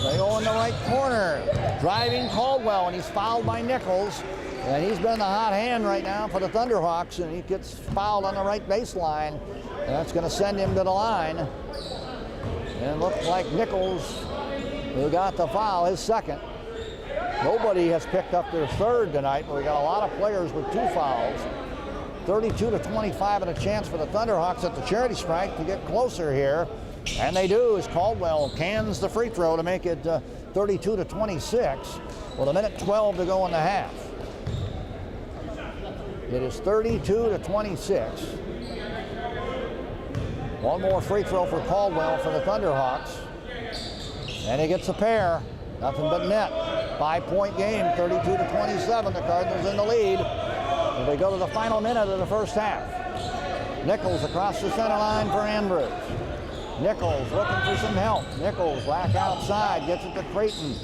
Speaker 1: They go in the right corner. Driving Caldwell, and he's fouled by Nichols. And he's been the hot hand right now for the Thunderhawks, and he gets fouled on the right baseline. And that's going to send him to the line. And it looks like Nichols, who got the foul, his second. Nobody has picked up their third tonight, but we got a lot of players with 2 fouls. 32 to 25 and a chance for the Thunderhawks at the charity strike to get closer here. And they do as Caldwell cans the free throw to make it 32 to 26 with 1:12 to go in the half. It is 32 to 26. One more free throw for Caldwell for the Thunderhawks. And he gets a pair. Nothing but net. 5-point game, 32 to 27. The Cardinals in the lead. And they go to the final minute of the first half. Nichols across the center line for Andrews. Nichols looking for some help. Nichols back outside, gets it to Creighton.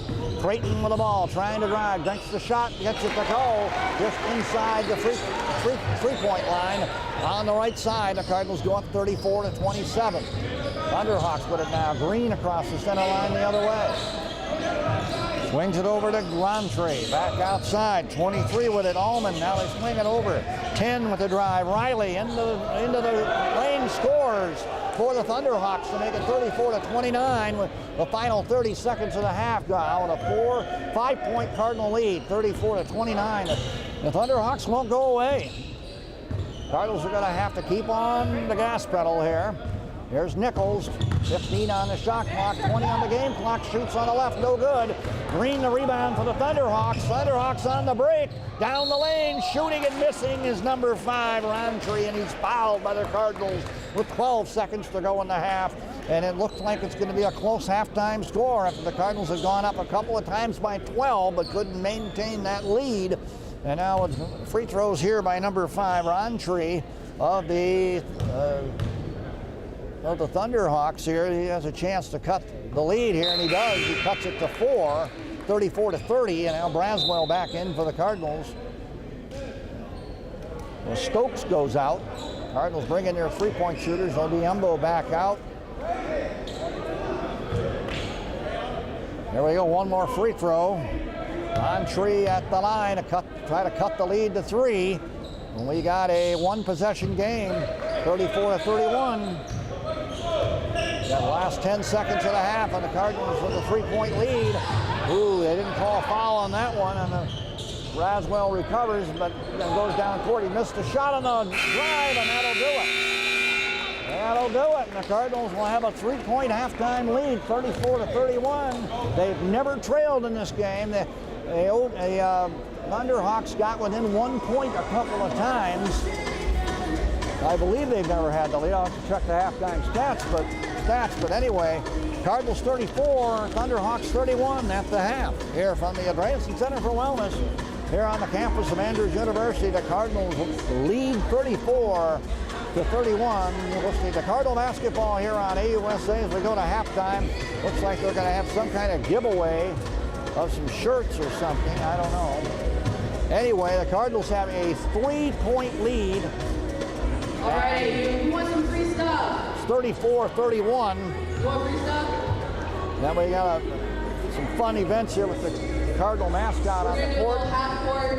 Speaker 1: Creighton with the ball, trying to drive, dunks the shot, gets it to go. Just inside the three-point line on the right side. The Cardinals go up 34 to 27. Thunderhawks with it now. Green across the center line the other way. Swings it over to Roundtree, back outside, 23 with it, Allman, now they swing it over, 10 with the drive, Riley into the lane, scores for the Thunderhawks to make it 34 to 29 with the final 30 seconds of the half gone with a 5-point Cardinal lead, 34 to 29. The Thunderhawks won't go away. Cardinals are going to have to keep on the gas pedal here. Here's Nichols, 15 on the shot clock, 20 on the game clock, shoots on the left, no good. Green the rebound for the Thunderhawks. Thunderhawks on the break, down the lane, shooting and missing is number 5, Roundtree, and he's fouled by the Cardinals with 12 seconds to go in the half. And it looks like it's going to be a close halftime score after the Cardinals have gone up a couple of times by 12, but couldn't maintain that lead. And now with free throws here by number 5, Roundtree of the Thunderhawks here. He has a chance to cut the lead here, and he does. He cuts it to 4, 34 to 30, and now Braswell back in for the Cardinals. Well, Stokes goes out. Cardinals bring in their 3-point shooters. Odiembo back out. There we go, one more free throw. Roundtree at the line to try to cut the lead to 3. And we got a 1-possession game, 34 to 31. Got the last 10 seconds of the half, and the Cardinals with a 3-point lead. Ooh, they didn't call a foul on that one, and Braswell recovers, but then goes down court. He missed a shot on the drive, and that'll do it. That'll do it, and the Cardinals will have a 3-point halftime lead, 34 to 31. They've never trailed in this game. The Thunderhawks got within 1 point a couple of times. I believe they've never had the lead. I'll have to check the halftime stats, but anyway, Cardinals 34, Thunderhawks 31 at the half. Here from the Andreessen Center for Wellness, here on the campus of Andrews University, the Cardinals lead 34 to 31. We'll see the Cardinal basketball here on AUSA as we go to halftime. Looks like they're going to have some kind of giveaway of some shirts or something. I don't know. Anyway, the Cardinals have a 3-point lead.
Speaker 5: All right, you want some free stuff?
Speaker 1: It's 34-31.
Speaker 5: You want free stuff?
Speaker 1: Then we got some fun events here with the Cardinal mascot on
Speaker 5: We're
Speaker 1: the
Speaker 5: gonna do a
Speaker 1: court.
Speaker 5: little half-court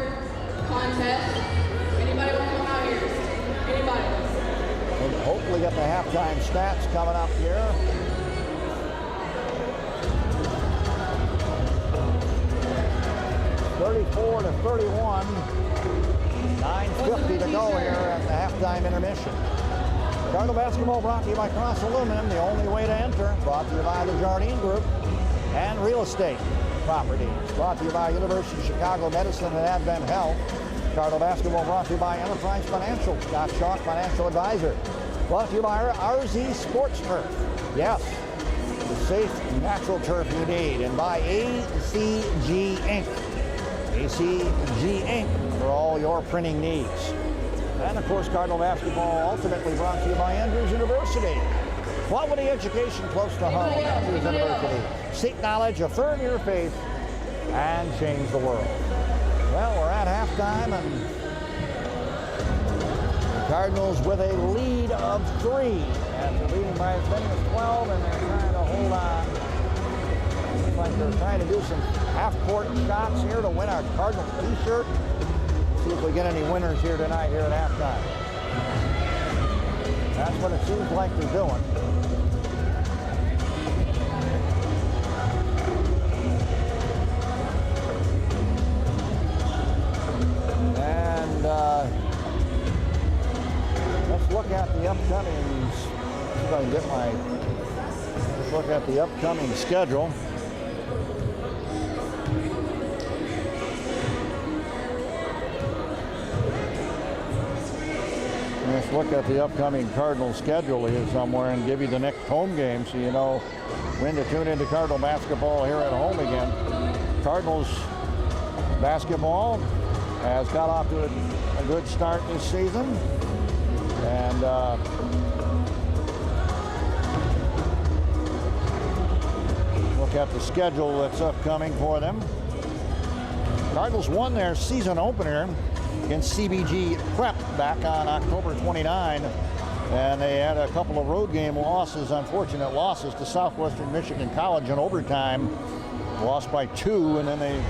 Speaker 5: contest. Anybody want to come out here? Anybody?
Speaker 1: We'll hopefully get the halftime stats coming up here. (34-31). 9:50 to go here at the halftime intermission. Cardinal basketball brought to you by Cross Aluminum, the only way to enter. Brought to you by the Jardine Group and Real Estate Properties. Brought to you by University of Chicago Medicine and Advent Health. Cardinal basketball brought to you by Enterprise Financial, Scott Chalk Financial Advisor. Brought to you by RZ Sports Turf. Yes, the safe, natural turf you need. And by ACG Inc. ACG Inc. for all your printing needs. And of course, Cardinal basketball ultimately brought to you by Andrews University. Quality education close to home. Andrews University. Seek knowledge, affirm your faith, and change the world. Well, we're at halftime, and the Cardinals with a lead of 3. And they're leading by as many as 12, and they're trying to hold on. Looks like they're trying to do some half-court shots here to win our Cardinals t-shirt. See if we get any winners here tonight here at halftime. That's what it seems like they're doing. And let's look at the upcoming. See if I can get let's look at the upcoming schedule. Let's look at the upcoming Cardinal schedule here somewhere and give you the next home game so you know when to tune into Cardinal basketball here at home again. Cardinals basketball has got off to a good start this season. And look at the schedule that's upcoming for them. Cardinals won their season opener against CBG Prep back on October 29, and they had a couple of road game losses, unfortunate losses to Southwestern Michigan College in overtime, lost by 2, and then they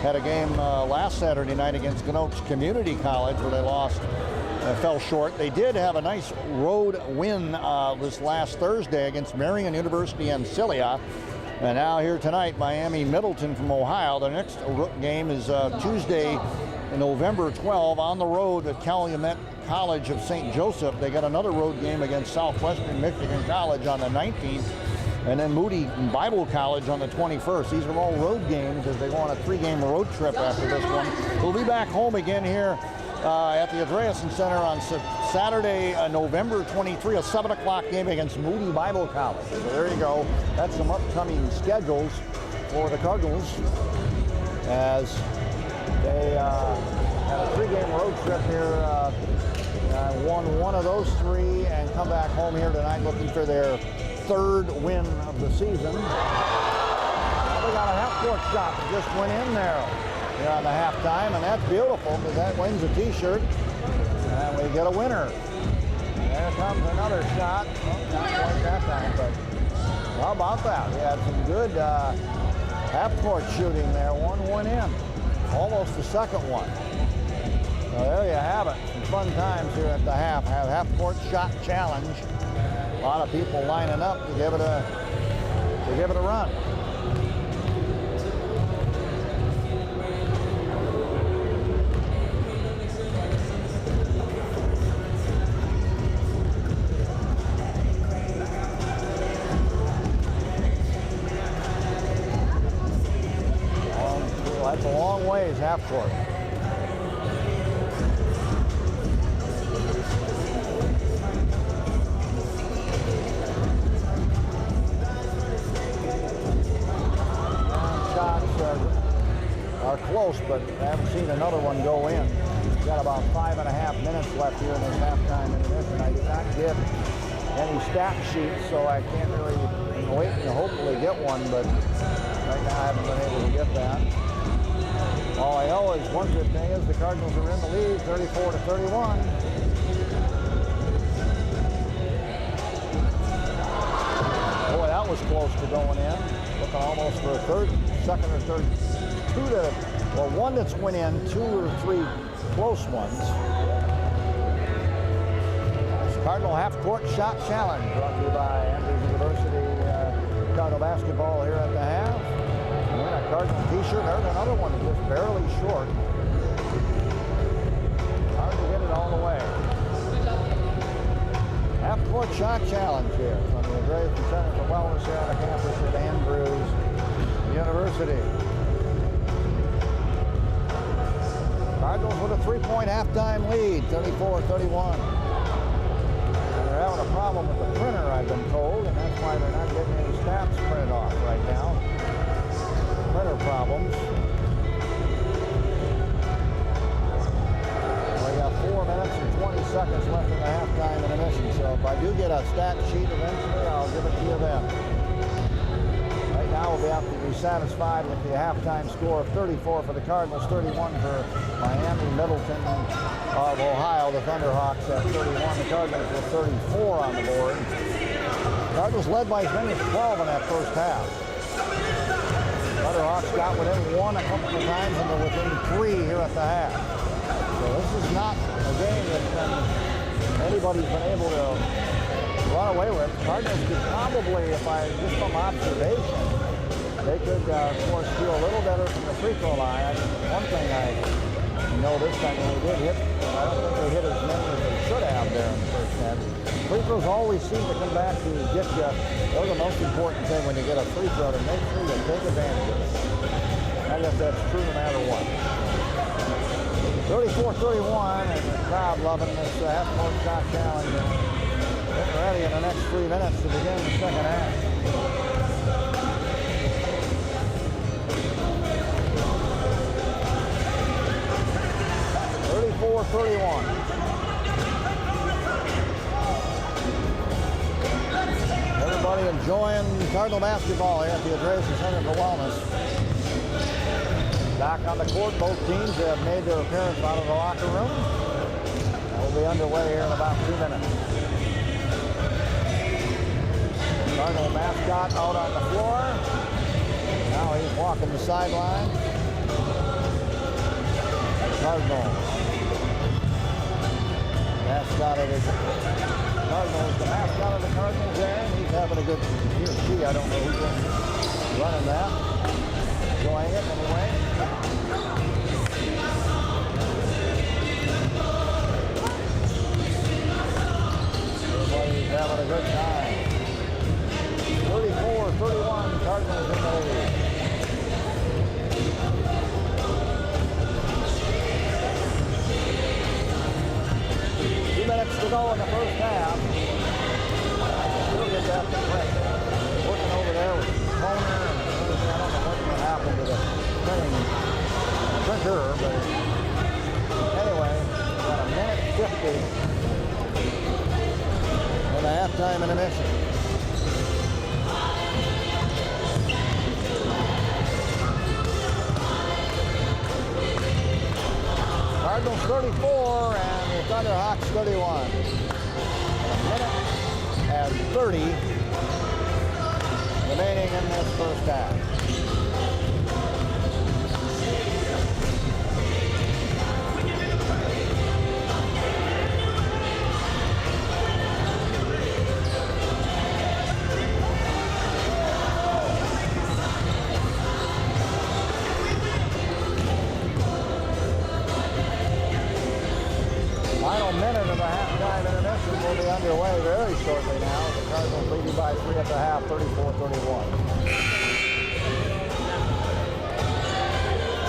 Speaker 1: had a game last Saturday night against Gnoch Community College where they lost, fell short. They did have a nice road win this last Thursday against Marion University and Celia. And now here tonight, Miami Middleton from Ohio. Their next game is Tuesday, November 12, on the road at Calumet College of St. Joseph. They got another road game against Southwestern Michigan College on the 19th, and then Moody Bible College on the 21st. These are all road games as they go on a 3-game road trip after this one. We'll be back home again here at the Andreasen Center on Saturday, November 23, a 7 o'clock game against Moody Bible College. So there you go. That's some upcoming schedules for the Cardinals as they had a 3-game road trip here, won one of those 3, and come back home here tonight looking for their 3rd win of the season. Now they got a half-court shot that just went in there here on the halftime, and that's beautiful because that wins a t-shirt, and we get a winner. There comes another shot. Well, not quite that time, but how about that? We had some good half-court shooting there. One went in. Almost the second one. So there you have it. Some fun times here at the half-court shot challenge. A lot of people lining up to give it a run. That's a long ways, half court. Shots are close, but I haven't seen another one go in. We've got about 5.5 minutes left here in this halftime intermission. I did not get any stat sheets, so I can't really wait and hopefully get one, but right now I haven't been able to get that.
Speaker 6: All I know is one good thing is the Cardinals are in the lead, 34-31. Boy, that was close to going in. Looking almost for a third, second or third, one that's went in, 2 or 3 close ones. Cardinal half-court shot challenge brought to you by Andrews University Cardinal basketball here at the half. And then a Cardinal t-shirt. There's another one just barely short. Hard to get it all the way. Half-court shot challenge here from the Graves Center for Wellness here on the campus at Andrews University. Cardinals with a 3-point halftime lead, 34-31. They're having a problem with the printer, I've been told, and that's why they're not getting any stats printed off right now. Printer problems. We got 4 minutes and 20 seconds left in the halftime intermission, so if I do get a stat sheet eventually, I'll give it to you then. Right now, we'll have to be satisfied with the halftime score of 34 for the Cardinals, 31 for Miami Middleton of Ohio. The Thunderhawks at 31. The Cardinals with 34 on the board. Cardinals led by as many as 12 in that first half. Thunderhawks got within 1 a couple of times and they're within 3 here at the half. So this is not a game that anybody's been able to run away with. Cardinals could probably, if I just from observation, they could, of course, feel a little better from the free throw line. One thing I know this time when they did hit, I don't think they hit as many as they should have there in the first half. Free throws always seem to come back to get you. They're the most important thing when you get a free throw, to make sure you take advantage of it. I guess that's true no matter what. 34-31, and the crowd loving this half-court shot challenge. Getting ready in the next 3 minutes to begin the second half. 34-31. Everybody enjoying Cardinal basketball here at the Adrasa Center for Wellness. Back on the court, both teams have made their appearance out of the locker room. We'll be underway here in about 2 minutes. Cardinal mascot out on the floor. Now he's walking the sideline. Cardinal mascot of the Cardinals, the mascot of the Cardinals there, and he's having a good, he or she, I don't know who's been running that. Enjoying it anyway. Everybody's having a good time. 34-31, Cardinals in the lead. 2 minutes to go in the first half. Still get that to print. Working over there with the toner and everything. I don't know what happened to the printer, but anyway, got a minute 50 in the halftime intermission. Cardinals 34 and the Thunderhawks 31. A minute and 30 remaining in this first half. Final minute of the halftime intermission will be underway very shortly now. The Cardinals leading by 3 at the half, 34-31.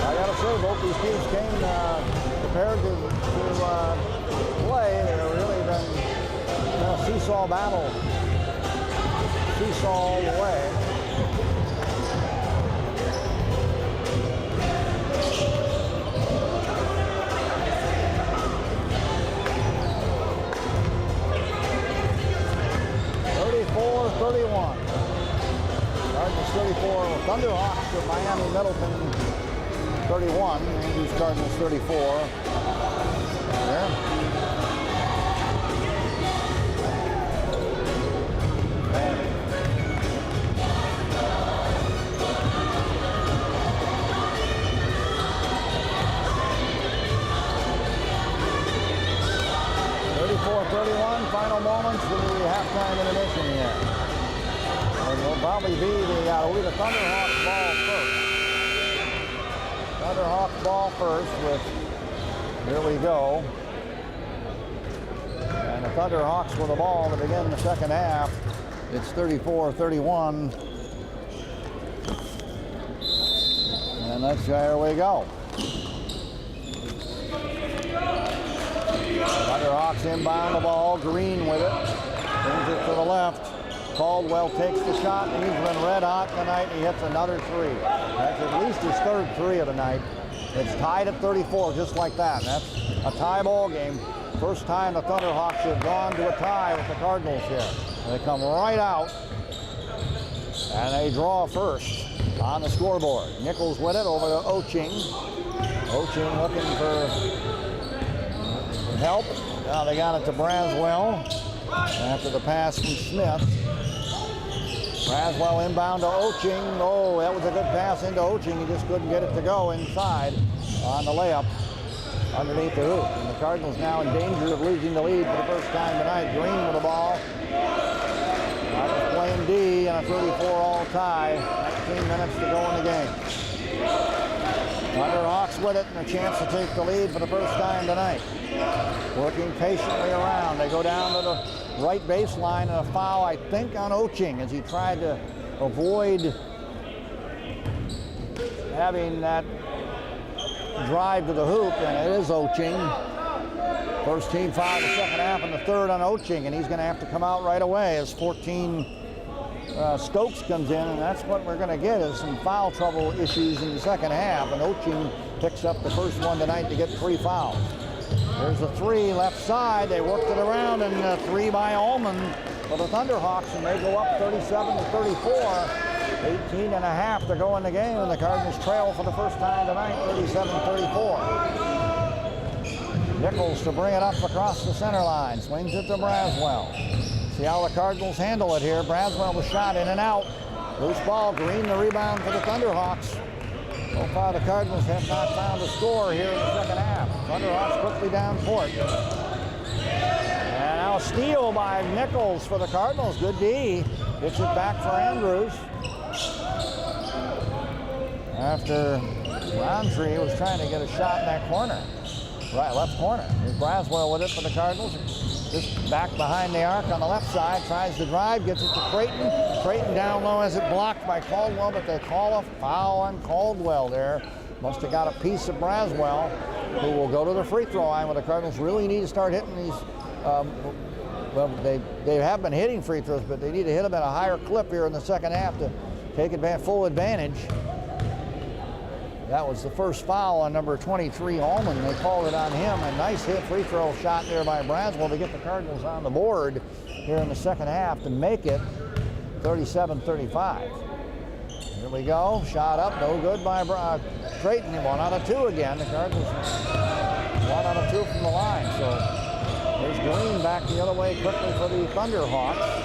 Speaker 6: I gotta say, both these teams came prepared to play. They've really been a seesaw battle. Seesaw all the way. Cardinals 34, Thunderhawks of Miami Middleton 31. Andrews Cardinals 34. There. Final moments of the halftime intermission here. And it'll probably be the Thunderhawks ball first. Thunderhawks ball first with, here we go. And the Thunderhawks with the ball to begin the second half. It's 34-31. And that's here we go. Thunderhawks inbound the ball. Green with it. Brings it to the left. Caldwell takes the shot. He's been red hot tonight. He hits another three. That's at least his third three of the night. It's tied at 34, just like that. And that's a tie ball game. First time the Thunderhawks have gone to a tie with the Cardinals here. They come right out, and they draw first on the scoreboard. Nichols with it over to Oching. Oching looking for help. Now they got it to Braswell after the pass from Smith. Braswell inbound to Oching. Oh, that was a good pass into Oching. He just couldn't get it to go inside on the layup underneath the hoop. And the Cardinals now in danger of losing the lead for the first time tonight. Green with the ball. Cardinals playing D in a 34-all tie. 19 minutes to go in the game. Thunderhawks with it and a chance to take the lead for the first time tonight. Working patiently around. They go down to the right baseline and a foul, I think, on Oching as he tried to avoid having that drive to the hoop, and it is Oching. First team foul the second half and the third on Oching, and he's going to have to come out right away as 14 Stokes comes in, and that's what we're going to get is some foul trouble issues in the second half, and Oching picks up the first one tonight to get 3 fouls. There's a three left side. They worked it around, and a three by Allman for the Thunderhawks, and they go up 37-34. 18 and a half to go in the game, and the Cardinals trail for the first time tonight, 37-34. Nichols to bring it up across the center line. Swings it to Braswell. See how the Cardinals handle it here. Braswell was shot in and out. Loose ball. Green the rebound for the Thunderhawks. So far the Cardinals have not found a score here in the second half. Thunderhawks quickly down court. And now a steal by Nichols for the Cardinals. Good D. Gets it back for Andrews. After Roundtree was trying to get a shot in that corner. Right, left corner. Here's Braswell with it for the Cardinals. Just back behind the arc on the left side. Tries to drive, gets it to Creighton. Creighton down low has it blocked by Caldwell, but they call a foul on Caldwell there. Must have got a piece of Braswell, who will go to the free throw line where the Cardinals really need to start hitting these. Well, they have been hitting free throws, but they need to hit them at a higher clip here in the second half to take full advantage. That was the first foul on number 23, Allman. They called it on him. A nice hit free throw shot there by Braswell to get the Cardinals on the board here in the second half to make it 37-35. Here we go. Shot up, no good by Creighton. 1 out of 2 again. The Cardinals 1 out of 2 from the line. So there's Green back the other way quickly for the Thunderhawks.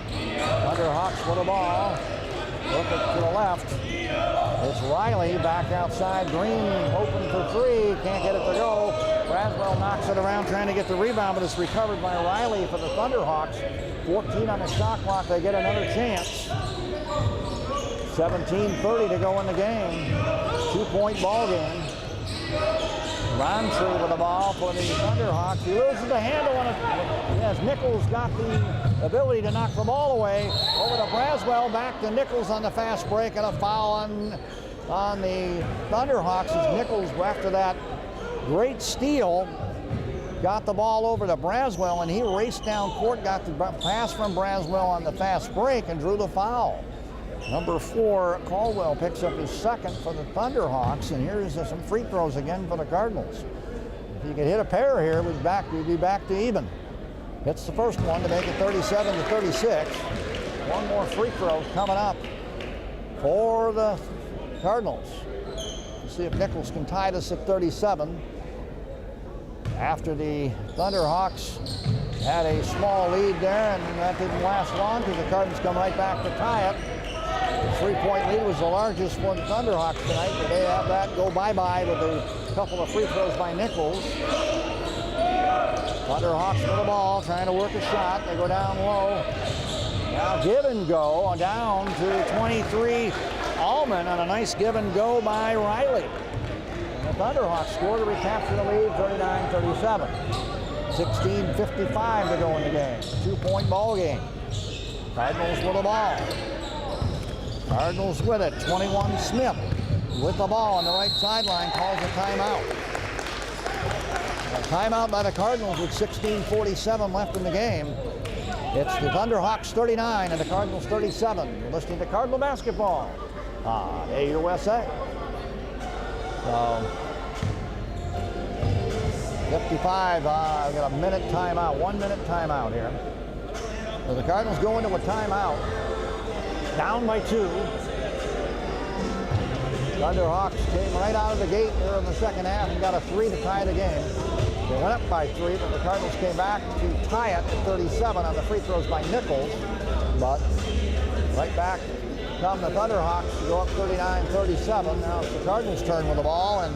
Speaker 6: Thunderhawks for the ball. Look to the left. It's Riley back outside. Green open for 3. Can't get it to go. Braswell knocks it around trying to get the rebound, but it's recovered by Riley for the Thunderhawks. 14 on the shot clock. They get another chance. 17:30 to go in the game. 2-point ball game. Roundtree with the ball for the Thunderhawks. He loses the handle on it. Yes, Nichols got the ability to knock the ball away. Over to Braswell, back to Nichols on the fast break, and a foul on the Thunderhawks as Nichols, after that great steal, got the ball over to Braswell, and he raced down court, got the pass from Braswell on the fast break, and drew the foul. Number 4, Caldwell picks up his second for the Thunderhawks, and here's some free throws again for the Cardinals. If he could hit a pair here, we'd be back to even. Hits the first one to make it 37-36. One more free throw coming up for the Cardinals. See if Nichols can tie this at 37. After the Thunderhawks had a small lead there, and that didn't last long because the Cardinals come right back to tie it. The 3-point lead was the largest for the Thunderhawks tonight, but they have that go bye-bye with a couple of free throws by Nichols. Thunderhawks with the ball, trying to work a shot. They go down low. Now give and go down to 23 Allman on a nice give and go by Riley. And the Thunderhawks score to recapture the lead, 39-37. 16:55 to go in the game. 2-point ball game. Cardinals with the ball. Cardinals with it. 21 Smith with the ball on the right sideline, calls a timeout. A timeout by the Cardinals with 16:47 left in the game. It's the Thunderhawks 39 and the Cardinals 37. You're listening to Cardinal Basketball on AUSA. So, 55, we got a minute timeout, 1 minute timeout here. So the Cardinals go into a timeout, down by 2. Thunderhawks came right out of the gate there in the second half and got a 3 to tie the game. They went up by 3, but the Cardinals came back to tie it at 37 on the free throws by Nichols. But right back come the Thunderhawks to go up 39-37. Now it's the Cardinals' turn with the ball, and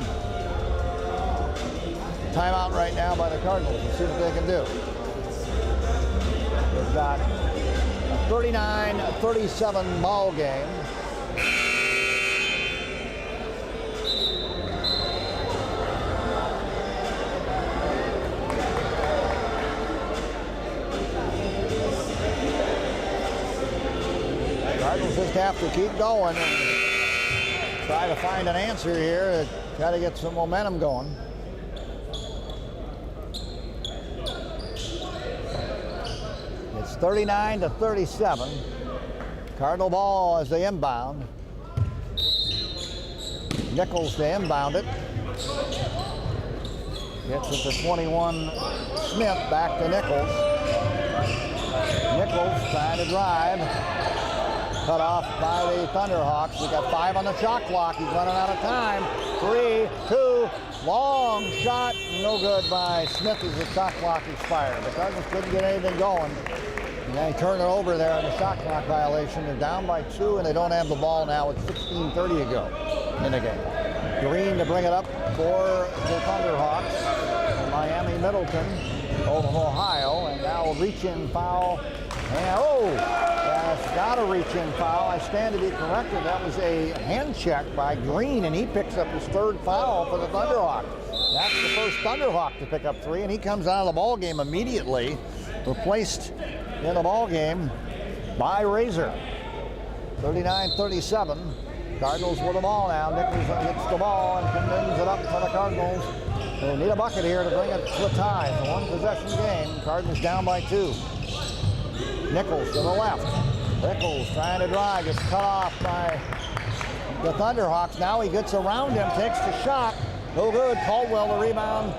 Speaker 6: timeout right now by the Cardinals. Let's see what they can do. They've got a 39-37 ball game. Cardinals just have to keep going and try to find an answer here to try to get some momentum going. It's 39-37. Cardinal ball as they inbound. Nichols to inbound it. Gets it to 21 Smith, back to Nichols. Nichols trying to drive. Cut off by the Thunderhawks. We got 5 on the shot clock. He's running out of time. 3, 2, long shot. No good by Smith as the shot clock expired. The Cardinals couldn't get anything going. And they turn it over there on the shot clock violation. They're down by 2 and they don't have the ball now with 16:30 to go in the game. Green to bring it up for the Thunderhawks. Miami Middleton of Ohio. And now a reach-in foul. And that's not a reach-in foul. I stand to be corrected. That was a hand check by Green, and he picks up his 3rd foul for the Thunderhawks. That's the first Thunderhawk to pick up 3, and he comes out of the ball game immediately, replaced in the ball game by Razor. 39-37. Cardinals with the ball now. Nichols gets the ball and condemns it up for the Cardinals. They need a bucket here to bring it to a tie. It's a 1-possession game. Cardinals down by 2. Nichols to the left. Nichols trying to drive, gets cut off by the Thunderhawks. Now he gets around him, takes the shot. No good. Caldwell the rebound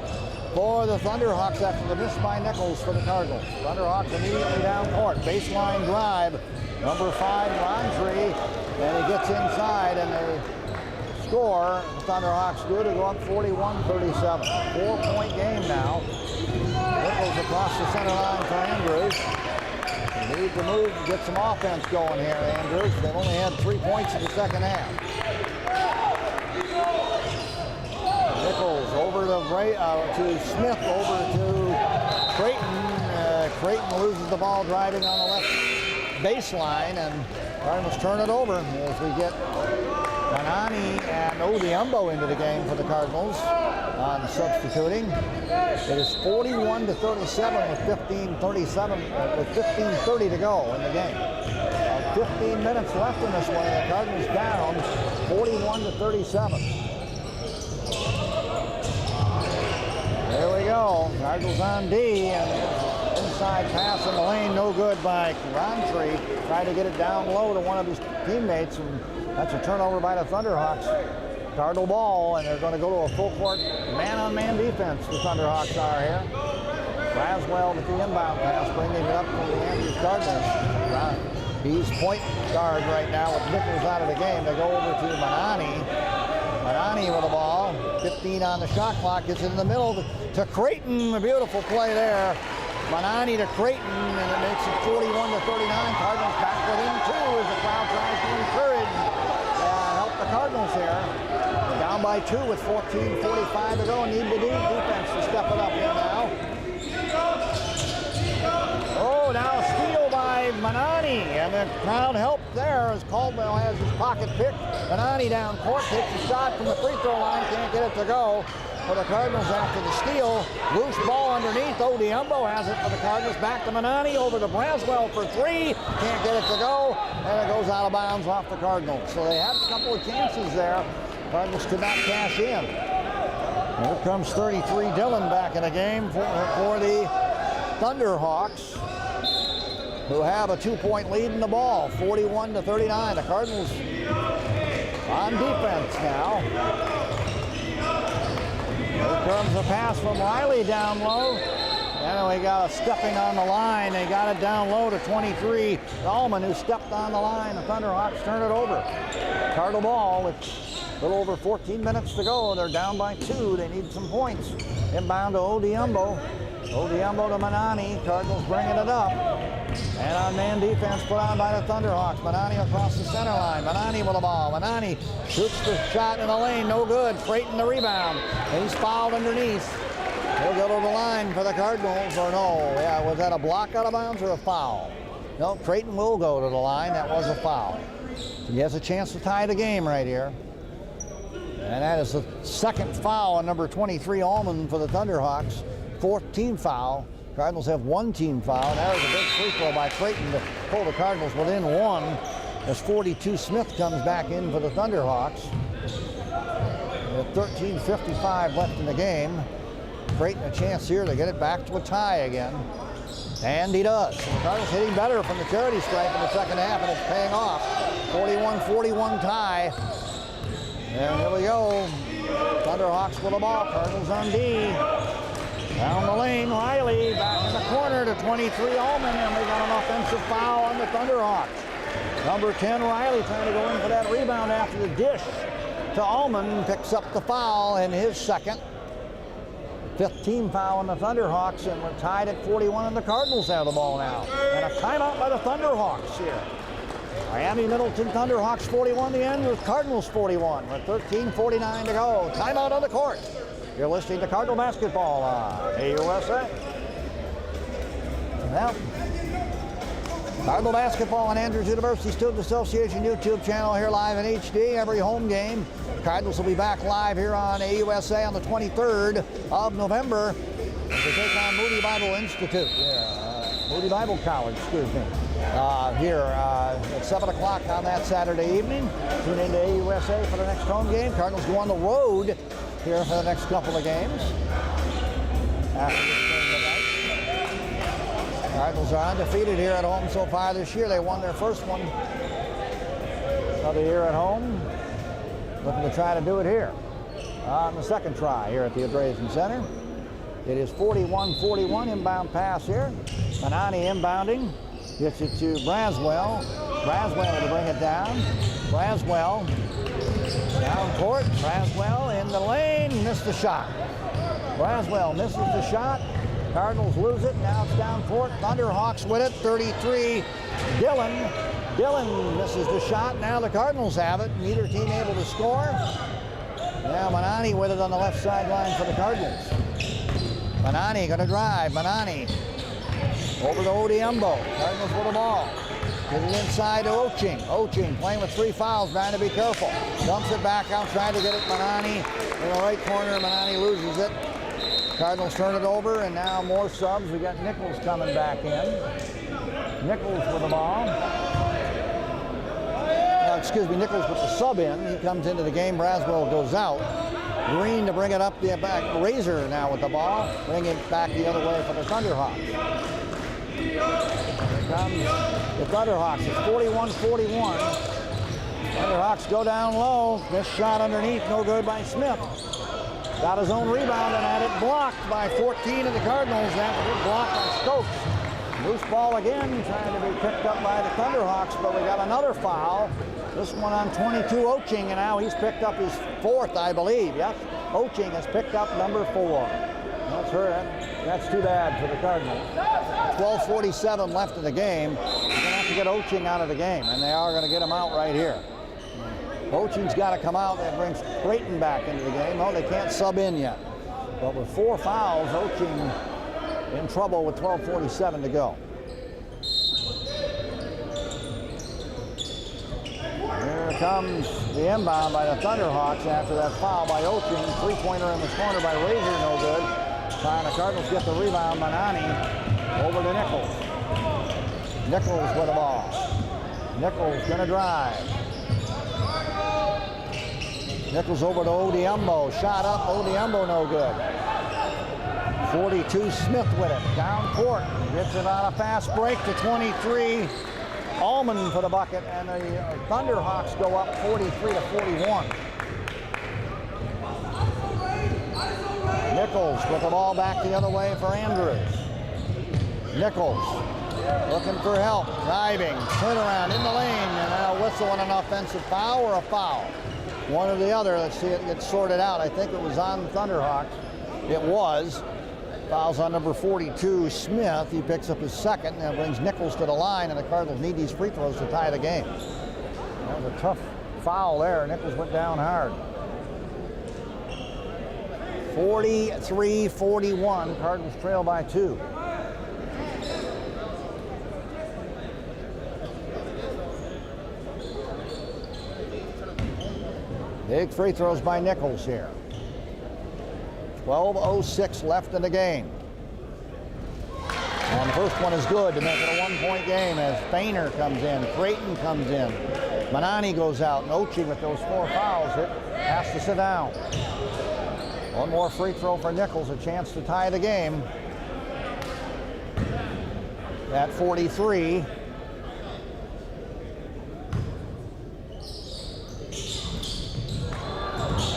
Speaker 6: for the Thunderhawks after the miss by Nichols for the Cardinals. Thunderhawks immediately down court. Baseline drive. Number 5, Rondre. And he gets inside and they score. The Thunderhawks good to go up 41-37. 4-point game now. Nichols across the center line for Andrews. Need to move, get some offense going here, Andrews. They've only had 3 points in the second half. Nichols over to Smith, over to Creighton. Creighton loses the ball driving on the left baseline, and Cardinals turn it over as we get Manani and Odiumbo into the game for the Cardinals on substituting. It is 41-37 with 15:30 to go in the game. 15 minutes left in this one, and the Cardinals down 41-37. There we go. Cardinals on D, and inside pass in the lane, no good by Roundtree. Tried to get it down low to one of his teammates, and that's a turnover by the Thunderhawks. Cardinal ball, and they're going to go to a full court man-on-man defense. The Thunderhawks are here. Braswell with the inbound pass, bringing it up from the Andrews Cardinals. He's point guard right now with Nichols out of the game. They go over to Manani. Manani with the ball. 15 on the shot clock. Gets it in the middle to Creighton. A beautiful play there. Manani to Creighton, and it makes it 41-39. Cardinals back within 2 as the crowd tries to encourage and help the Cardinals here. They're down by 2 with 14:45 to go. Need the defense to step it up here now. Oh, now a steal by Manani, and the crowd helped there as Caldwell has his pocket picked. Manani down court, takes a shot from the free throw line, can't get it to go. For the Cardinals after the steal. Loose ball underneath. Odiumbo has it for the Cardinals. Back to Manani, over to Braswell for 3. Can't get it to go, and it goes out of bounds off the Cardinals. So they had a couple of chances there. Cardinals could not cash in. Here comes 33 Dillon back in the game for the Thunderhawks, who have a 2-point lead in the ball, 41-39. The Cardinals on defense now. Here comes a pass from Riley down low. And we got a stepping on the line. They got it down low to 23. Allman, who stepped on the line. The Thunderhawks turn it over. Cardinal ball with a little over 14 minutes to go. They're down by 2. They need some points. Inbound to Odiumbo. Odiumbo to Manani. Cardinals bringing it up. And on man defense put on by the Thunderhawks. Manani across the center line. Manani with the ball. Manani shoots the shot in the lane. No good. Creighton the rebound. And he's fouled underneath. He'll go to the line for the Cardinals, or no. Yeah, was that a block out of bounds or a foul? No, Creighton will go to the line. That was a foul. He has a chance to tie the game right here. And that is the second foul on number 23, Allman, for the Thunderhawks. 4th team foul. Cardinals have 1 team foul. That was a big free throw by Creighton to pull the Cardinals within 1 as 42 Smith comes back in for the Thunderhawks. With 13:55 left in the game. Creighton a chance here to get it back to a tie again. And he does. And the Cardinals hitting better from the charity stripe in the second half, and it's paying off. 41-41 tie. And here we go. Thunderhawks with the ball. Cardinals on D. Down the lane, Riley back in the corner to 23 Allman, and we got an offensive foul on the Thunderhawks. Number 10 Riley trying to go in for that rebound after the dish to Allman. Picks up the foul in his second. 5th team foul on the Thunderhawks, and we're tied at 41, and the Cardinals have the ball now. And a timeout by the Thunderhawks here. Miami Middleton Thunderhawks 41, the end with Cardinals 41 with 13:49 to go. Timeout on the court. You're listening to Cardinal Basketball on AUSA. Well, Cardinal Basketball on Andrews University Student Association YouTube channel here live in HD every home game. Cardinals will be back live here on AUSA on the 23rd of November as they take on Moody Bible Institute. Moody Bible College, excuse me. Here at 7 o'clock on that Saturday evening. Tune into AUSA for the next home game. Cardinals go on the road here for the next couple of games. After this game tonight. Cardinals are undefeated here at home so far this year. They won their first one of the year at home. Looking to try to do it here on the second try here at the Adrazen Center. It is 41-41 inbound pass here. Manani inbounding. Gets it to Braswell. Braswell to bring it down. Braswell down court. Braswell in the lane. Missed the shot. Braswell misses the shot. Cardinals lose it. Now it's down court. Thunderhawks with it. 33. Dillon. Dillon misses the shot. Now the Cardinals have it. Neither team able to score. Now Manani with it on the left sideline for the Cardinals. Manani going to drive. Manani over to Odiumbo. Cardinals with the ball. Get it inside to Oching. Oching playing with 3 fouls, trying to be careful. Dumps it back out, trying to get it. Manani in the right corner. Manani loses it. Cardinals turn it over, and now more subs. We got Nichols coming back in. Nichols with the ball. Excuse me, Nichols with the sub in. He comes into the game. Braswell goes out. Green to bring it up the back. Razor now with the ball. Bring it back the other way for the Thunderhawks. Here comes the Thunderhawks. It's 41-41. Thunderhawks go down low. This shot underneath, no good by Smith. Got his own rebound and had it blocked by 14 of the Cardinals. That was blocked by Stokes. Loose ball again, trying to be picked up by the Thunderhawks, but we got another foul. This one on 22, Oching, and now he's picked up his 4th, I believe. Yes, Oching has picked up number 4. That's her. That's too bad for the Cardinals. 12:47 left in the game. They're going to have to get Oching out of the game, and they are going to get him out right here. Oching's got to come out. That brings Creighton back into the game. Oh, they can't sub in yet. But with 4 fouls, Oching in trouble with 12:47 to go. Here comes the inbound by the Thunderhawks after that foul by Oching. 3-pointer in the corner by Razor, no good. Trying the Cardinals get the rebound. Manani over to Nichols. Nichols with the ball. Nichols gonna drive. Nichols over to Odiumbo. Shot up, Odiumbo no good. 42, Smith with it. Down court. Gets it on a fast break to 23. Allman for the bucket, and the Thunderhawks go up 43 to 41. Nichols with the ball back the other way for Andrews. Nichols looking for help, driving, turnaround in the lane, and now whistle on an offensive foul or a foul. One or the other. Let's see it get sorted out. I think it was on the Thunderhawks. It was. Fouls on number 42, Smith. He picks up his 2nd, and that brings Nichols to the line, and the Cardinals need these free throws to tie the game. That was a tough foul there. Nichols went down hard. 43-41, Cardinals trail by 2. Big free throws by Nichols here. 12:06 left in the game. And the first one is good to make it a 1-point game as Fainer comes in, Creighton comes in. Manani goes out, and Oching with those 4 fouls has to sit down. One more free throw for Nichols, a chance to tie the game at 43.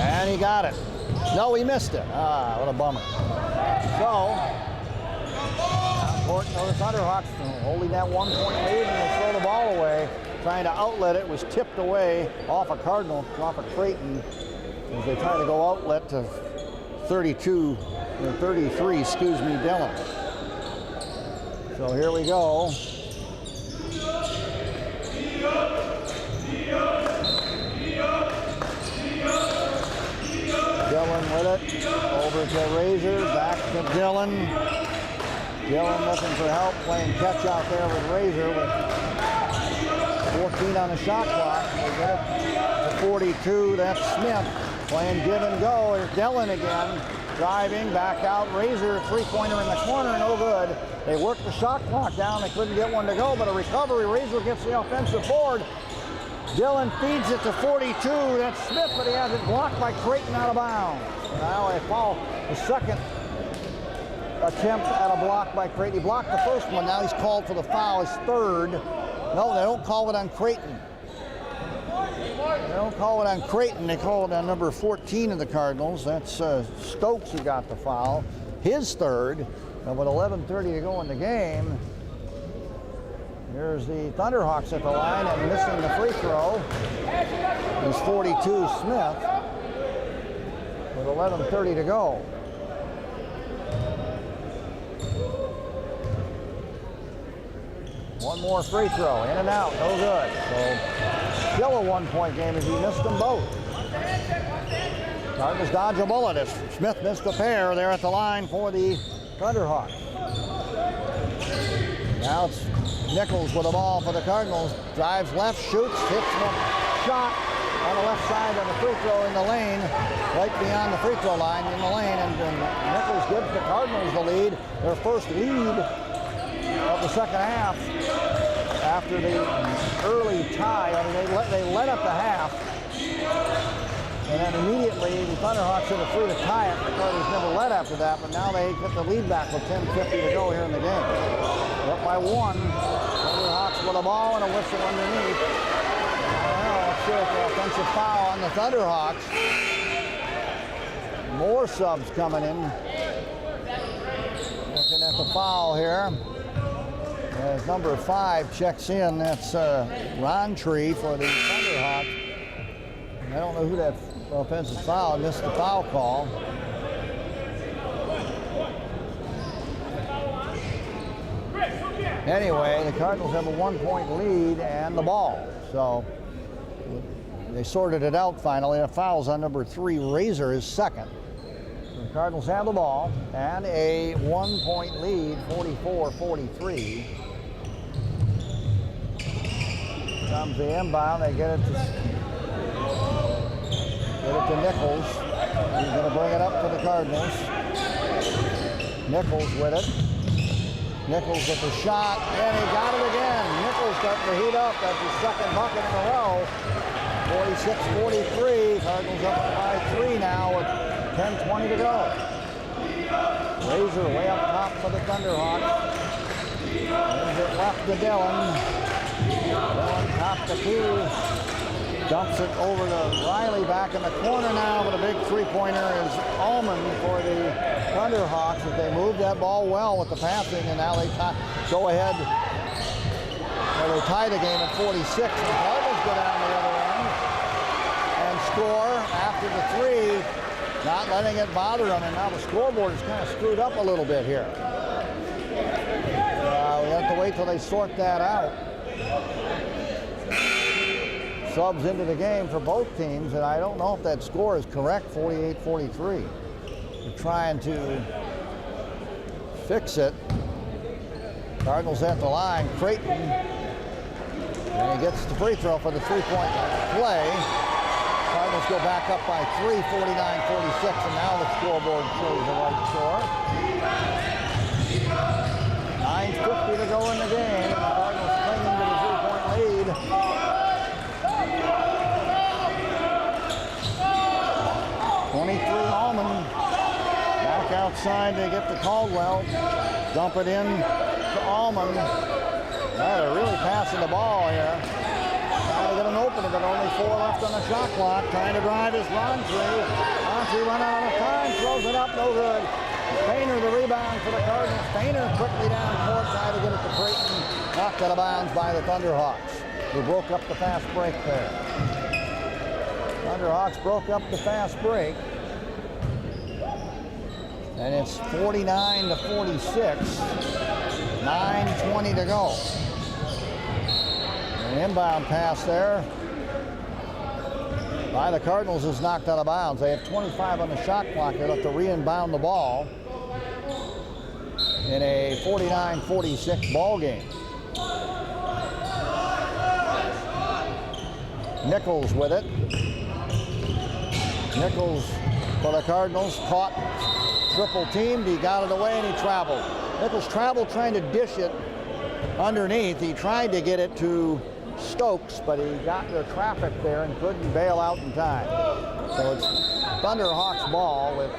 Speaker 6: And he got it. No, he missed it. Ah, what a bummer. So, the Thunderhawks holding that 1-point lead, and they throw the ball away, trying to outlet it. Was tipped away off a Cardinal, off a Creighton, as they try to go outlet to 33, Dillon. So here we go. Dillon with it, over to Razor, back to Dillon. Dillon looking for help, playing catch out there with Razor with 14 on the shot clock. They get it to 42, that's Smith playing give and go. Here's Dillon again, driving, back out, Razor, 3-pointer in the corner, no good. They worked the shot clock down, they couldn't get one to go, but a recovery, Razor gets the offensive board. Dillon feeds it to 42, that's Smith, but he has it blocked by Creighton out of bounds. Now a foul, the 2nd attempt at a block by Creighton. He blocked the first one, now he's called for the foul, his 3rd. No, they don't call it on Creighton. They don't call it on Creighton, they call it on number 14 of the Cardinals. That's Stokes who got the foul, his 3rd. And with 11:30 to go in the game, here's the Thunderhawks at the line and missing the free throw. He's 42, Smith, with 11:30 to go. One more free throw, in and out, no good. So still a 1-point game as he missed them both. Cardinals dodge a bullet as Smith missed a pair there at the line for the Thunderhawks. Now it's Nichols with the ball for the Cardinals. Drives left, shoots, hits one shot on the left side of the free throw in the lane, right beyond the free throw line in the lane, and Nichols gives the Cardinals the lead, their first lead of the 2nd half after the early tie. I mean, they let up the half, and then immediately the Thunderhawks hit a 3 to tie it. The Cardinals never led after that, but now they get the lead back with 10:50 to go here in the game. They're up by 1. Thunderhawks with a ball and a whistle underneath. Well, let's see if the offensive foul on the Thunderhawks. More subs coming in. Looking at the foul here. As number 5 checks in, that's Roundtree for the Thunderhawks. I don't know who that offensive foul, missed the foul call. Anyway, the Cardinals have a 1-point lead and the ball. So they sorted it out finally. The foul's on number 3, Razor, is second. So the Cardinals have the ball and a 1-point lead, 44-43. Comes the inbound, they get it to Nichols. He's going to bring it up for the Cardinals. Nichols with it. Nichols with the shot, and he got it again. Nichols starting to heat up. That's his second bucket in a row. 46-43. Cardinals up by 3 now with 10:20 to go. Razor way up top for the Thunderhawks. Brings it left to Dillon. Dillon top the key. Dumps it over to Riley back in the corner now, but a big three-pointer is Allman for the Thunderhawks. If they move that ball well with the passing, and now they go ahead. Well, they tie the game at 46, and the Cardinals go down the other end and score after the 3, not letting it bother them, and now the scoreboard is kind of screwed up a little bit here. We have to wait till they sort that out. Subs into the game for both teams, and I don't know if that score is correct, 48-43. They're trying to fix it. Cardinals at the line. Creighton, and he gets the free throw for the three-point play. Cardinals go back up by 3, 49-46, and now the scoreboard shows the right score. 9:50 to go in the game. The Cardinals clinging to the three-point lead. 23 Allman. Back outside to get to Caldwell. Dump it in to Allman. They're really passing the ball here. Trying to get an opening, but only 4 left on the shot clock. Trying to drive is Roundtree. Roundtree run out of time, throws it up, no good. Painter the rebound for the Cardinals. Painter quickly down court, trying to get it to Creighton. Knocked out of bounds by the Thunderhawks, who broke up the fast break there. Thunderhawks broke up the fast break. And it's 49-46. 9:20 to go. An inbound pass there by the Cardinals is knocked out of bounds. They have 25 on the shot clock. They'll have to re-inbound the ball in a 49-46 ball game. Nichols with it. Nichols for the Cardinals, caught, triple teamed, he got it away and he traveled. Nichols traveled trying to dish it underneath. He tried to get it to Stokes, but he got the traffic there and couldn't bail out in time. So it's Thunderhawks ball with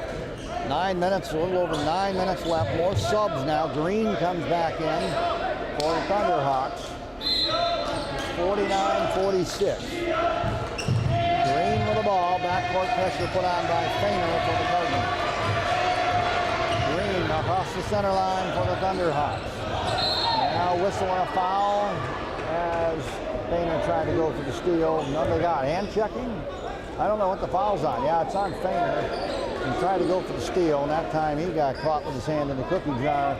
Speaker 6: 9 minutes, a little over 9 minutes left. More subs now. Green comes back in for the Thunderhawks. 49-46. Green with the ball. Backcourt pressure put on by Fainer for the Cardinals. Green across the center line for the Thunderhawks. Now whistling a foul as Fainer tried to go for the steal. None they got. Hand checking? I don't know what the foul's on. Yeah, it's on Fainer. He tried to go for the steal, and that time he got caught with his hand in the cookie jar.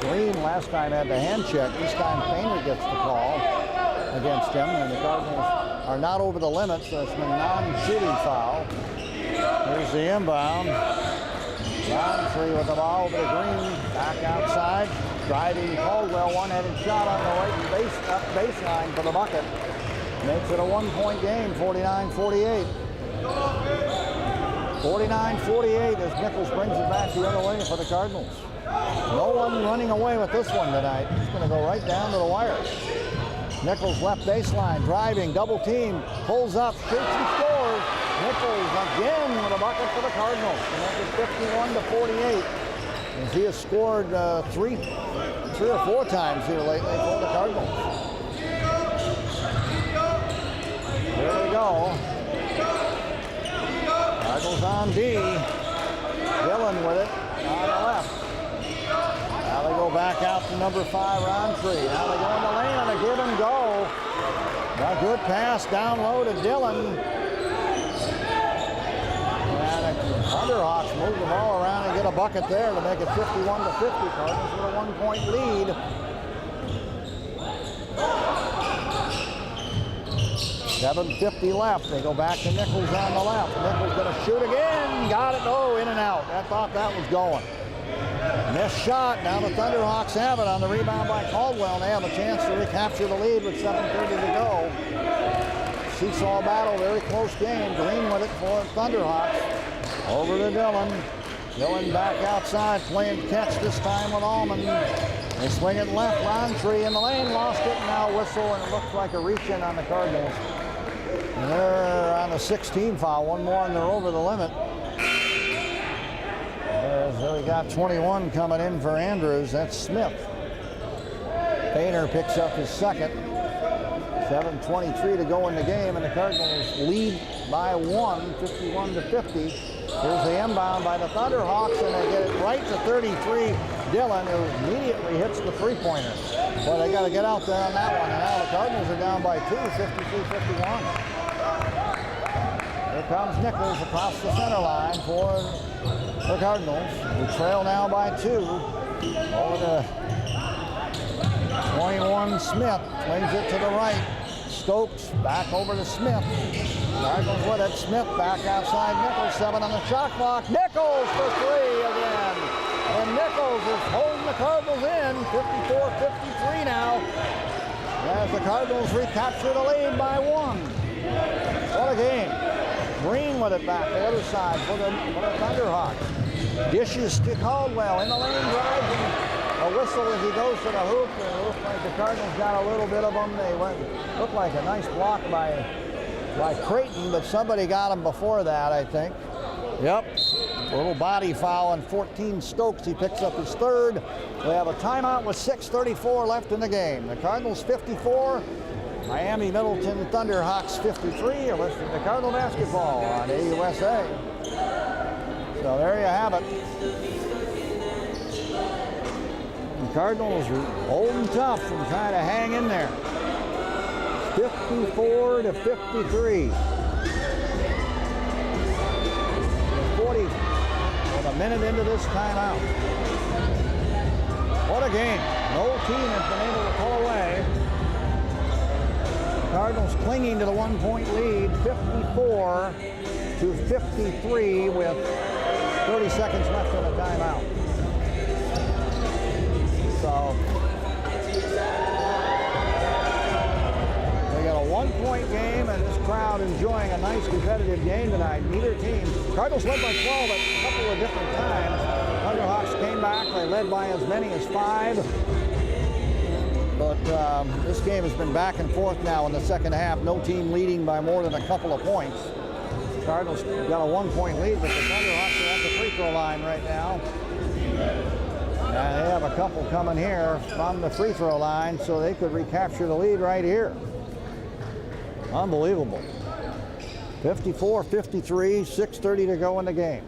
Speaker 6: Green last time had the hand check. This time Fainer gets the call against him, and the Cardinals are not over the limit, so it's a non-shooting foul. Here's the inbound. Roundtree with the ball over to Green. Back outside. Driving Caldwell, one-headed shot on the right baseline for the bucket. Makes it a one-point game, 49-48. 49-48 as Nichols brings it back the other way for the Cardinals. No one running away with this one tonight. It's going to go right down to the wire. Nichols left baseline, driving, double team, pulls up, shoots and scores. Nichols again with a bucket for the Cardinals. And that is 51-48. As he has scored three or four times here lately for the Cardinals. Here we go. Cardinals on D. Glen with it on the left. Now they go back out to number 5, Roundtree. Now they go in the lane on a give and go. A good pass down low to Dillon. And the Thunderhawks move the ball around and get a bucket there to make it 51-50. Cardinals with a 1-point lead. 7:50 left. They go back to Nichols on the left. Nichols going to shoot again. Got it. Oh, in and out. I thought that was going. Missed shot. Now the Thunderhawks have it on the rebound by Caldwell. They have a chance to recapture the lead with 7:30 to go. Seesaw battle, very close game. Green with it for Thunderhawks. Over to Dillon. Dillon back outside, playing catch this time with Allman. They swing it left. Roundtree in the lane, lost it. Now whistle, and it looks like a reach-in on the Cardinals. And they're on the 16 foul. One more, and they're over the limit. So we got 21 coming in for Andrews. That's Smith. Painter picks up his second. 7:23 to go in the game, and the Cardinals lead by 1, 51-50. Here's the inbound by the Thunderhawks, and they get it right to 33. Dillon, who immediately hits the three-pointer. Well, they got to get out there on that one. And now the Cardinals are down by 2, 53-51. Here comes Nichols across the center line for the Cardinals, who trail now by 2. Over to 21 Smith, swings it to the right. Stokes back over to Smith. Cardinals with it. Smith back outside Nichols. 7 on the shot clock. Nichols for 3 again. And Nichols is holding the Cardinals in. 54-53 now. As the Cardinals recapture the lead by 1. What a game. Green with it back the other side for the Thunderhawks. Dishes to Caldwell in the lane, drives, and a whistle as he goes to the hoop. And it looks like the Cardinals got a little bit of them. They looked like a nice block by Creighton, but somebody got him before that, I think. Yep, a little body foul on 14 Stokes. He picks up his third. We have a timeout with 6:34 left in the game. The Cardinals 54, Miami Middleton Thunderhawks 53. You're listening to Cardinal Basketball on AUSA. So there you have it. The Cardinals are holding tough and trying to hang in there. 54-53. 40 with a minute into this timeout. What a game. No team has been able to pull away. Cardinals clinging to the 1-point lead, 54-53 with 30 seconds left in the timeout. So we got a 1-point game, and this crowd enjoying a nice competitive game tonight. Neither team. Cardinals led by 12 at a couple of different times. Thunderhawks came back. They led by as many as 5. But this game has been back and forth now in the second half. No team leading by more than a couple of points. Cardinals got a 1-point lead, but the Thunderhawks are at the free throw line right now. And they have a couple coming here from the free throw line, so they could recapture the lead right here. Unbelievable. 54-53, 6:30 to go in the game.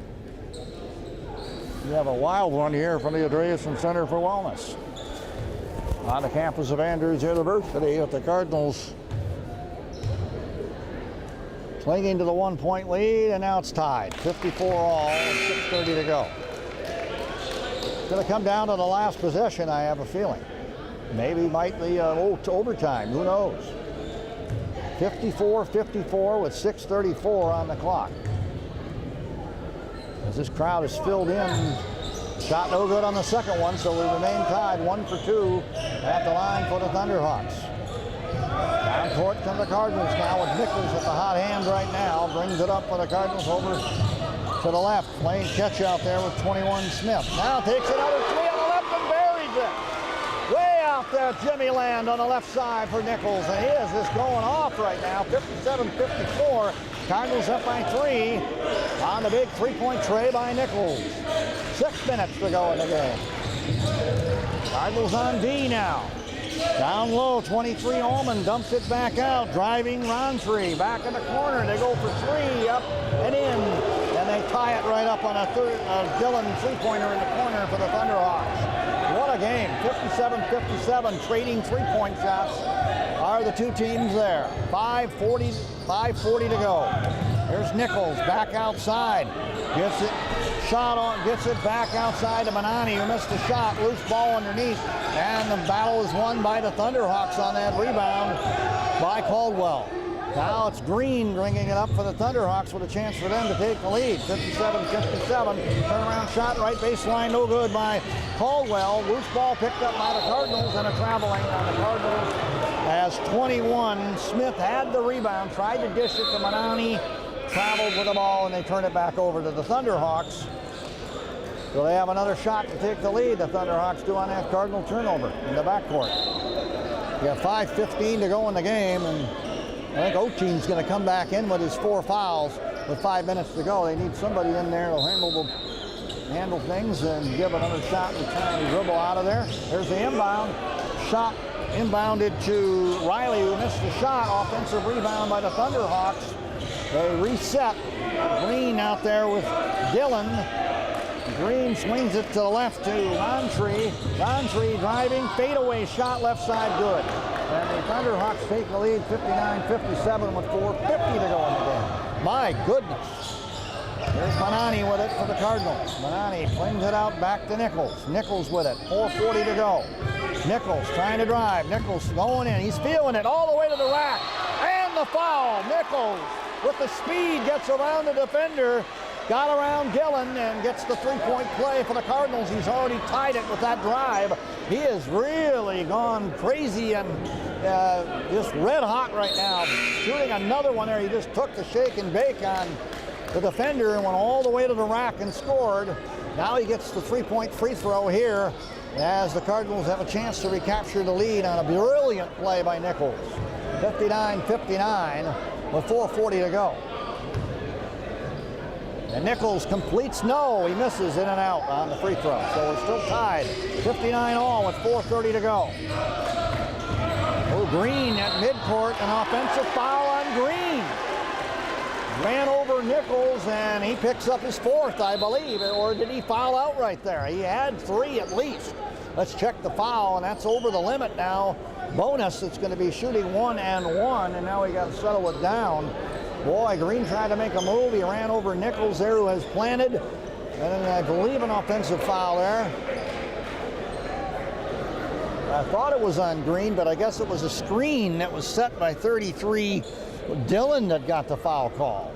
Speaker 6: We have a wild one here from the Andreessen Center for Wellness on the campus of Andrews University with the Cardinals clinging to the 1-point lead, and now it's tied. 54 all, 6:30 to go. It's going to come down to the last possession, I have a feeling. Maybe might be overtime, who knows. 54-54 with 6:34 on the clock. As this crowd is filled in, shot no good on the second one, so we remain tied 1 for 2 at the line for the Thunderhawks. Down court come the Cardinals now with Nichols at the hot hand right now. Brings it up for the Cardinals over to the left. Playing catch out there with 21 Smith. Now takes another 3 on the left and buries it. Way out there, Jimmy Land on the left side for Nichols. And he is just going off right now, 57-54. Cardinals up by 3 on the big 3-point tray by Nichols. 6 minutes to go in the game. Cardinals on D now. Down low, 23 Allman dumps it back out. Driving Roundtree back in the corner. They go for 3, up and in. And they tie it right up on a Dillon three-pointer in the corner for the Thunderhawks. What What a game. 57-57, trading three-point shots are the two teams there. 5:40 to go. Here's Nichols back outside. Gets it shot on, gets it back outside to Manani, who missed the shot. Loose ball underneath, and the battle is won by the Thunderhawks on that rebound by Caldwell. Now it's Green bringing it up for the Thunderhawks with a chance for them to take the lead. 57-57. Turnaround shot, right baseline, no good by Caldwell. Loose ball picked up by the Cardinals, and a traveling on the Cardinals as 21. Smith had the rebound, tried to dish it to Manani, traveled with the ball, and they turn it back over to the Thunderhawks. So they have another shot to take the lead. The Thunderhawks do on that Cardinal turnover in the backcourt. You got 5:15 to go in the game, and I think Oching's going to come back in with his 4 fouls with 5 minutes to go. They need somebody in there to handle things and give another shot and try and dribble out of there. There's the inbound. Shot inbounded to Riley, who missed the shot. Offensive rebound by the Thunderhawks. They reset. Green out there with Dillon. Green swings it to the left to Roundtree. Roundtree driving, fadeaway shot, left side, good. And the Thunderhawks take the lead 59-57 with 4:50 to go in the game. My goodness. There's Manani with it for the Cardinals. Manani flings it out back to Nichols. Nichols with it, 4:40 to go. Nichols trying to drive. Nichols going in. He's feeling it all the way to the rack. And the foul. Nichols with the speed gets around the defender. Got around Glen and gets the three-point play for the Cardinals. He's already tied it with that drive. He has really gone crazy and just red hot right now. Shooting another one there. He just took the shake and bake on the defender and went all the way to the rack and scored. Now he gets the three-point free throw here as the Cardinals have a chance to recapture the lead on a brilliant play by Nichols. 59-59 with 4:40 to go. And Nichols completes, no, he misses in and out on the free throw. So we're still tied, 59 all with 4:30 to go. Oh, Green at midcourt, an offensive foul on Green. Ran over Nichols and he picks up his 4th, I believe, or did he foul out right there? He had 3 at least. Let's check the foul, and that's over the limit now. Bonus, it's going to be shooting 1 and 1, and now we got to settle it down. Boy, Green tried to make a move. He ran over Nichols there, who has planted. And I believe an offensive foul there. I thought it was on Green, but I guess it was a screen that was set by 33 Dillon that got the foul call.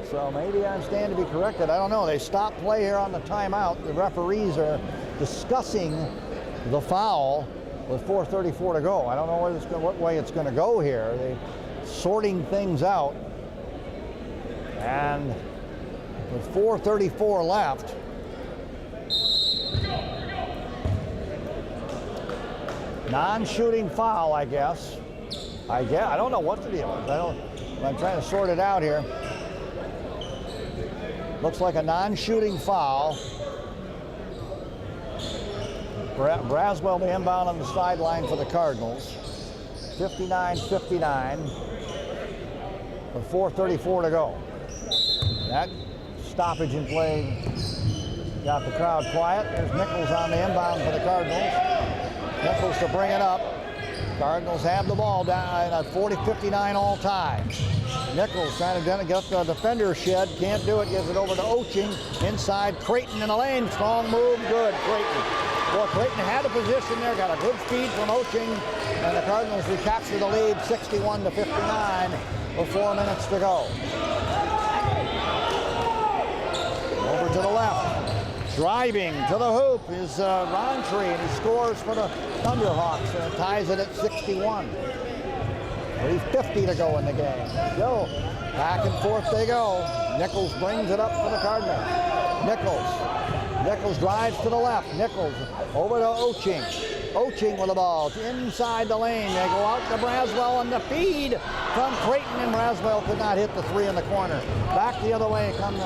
Speaker 6: So maybe I stand to be corrected. I don't know. They stopped play here on the timeout. The referees are discussing the foul with 4:34 to go. I don't know what way it's going to go here. They're sorting things out. And with 4:34 left, non-shooting foul, I guess. I don't know what the deal is. I'm trying to sort it out here. Looks like a non-shooting foul. Braswell the inbound on the sideline for the Cardinals. 59-59 with 4:34 to go. That stoppage in play got the crowd quiet. There's Nichols on the inbound for the Cardinals. Nichols to bring it up. Cardinals have the ball down at 40-59 all time. Nichols trying to get up the defender's shed. Can't do it. Gives it over to Oching. Inside, Creighton in the lane. Strong move. Good, Creighton. Well, Creighton had a position there. Got a good feed from Oching. And the Cardinals recapture the lead 61-59 with 4 minutes to go. Over to the left. Driving to the hoop is Roundtree, and he scores for the Thunderhawks and ties it at 61. 3:50 to go in the game. Still back and forth they go. Nichols brings it up for the Cardinals. Nichols drives to the left. Nichols over to Oching. Oching with the ball inside the lane. They go out to Braswell, and the feed from Creighton, and Braswell could not hit the 3 in the corner. Back the other way come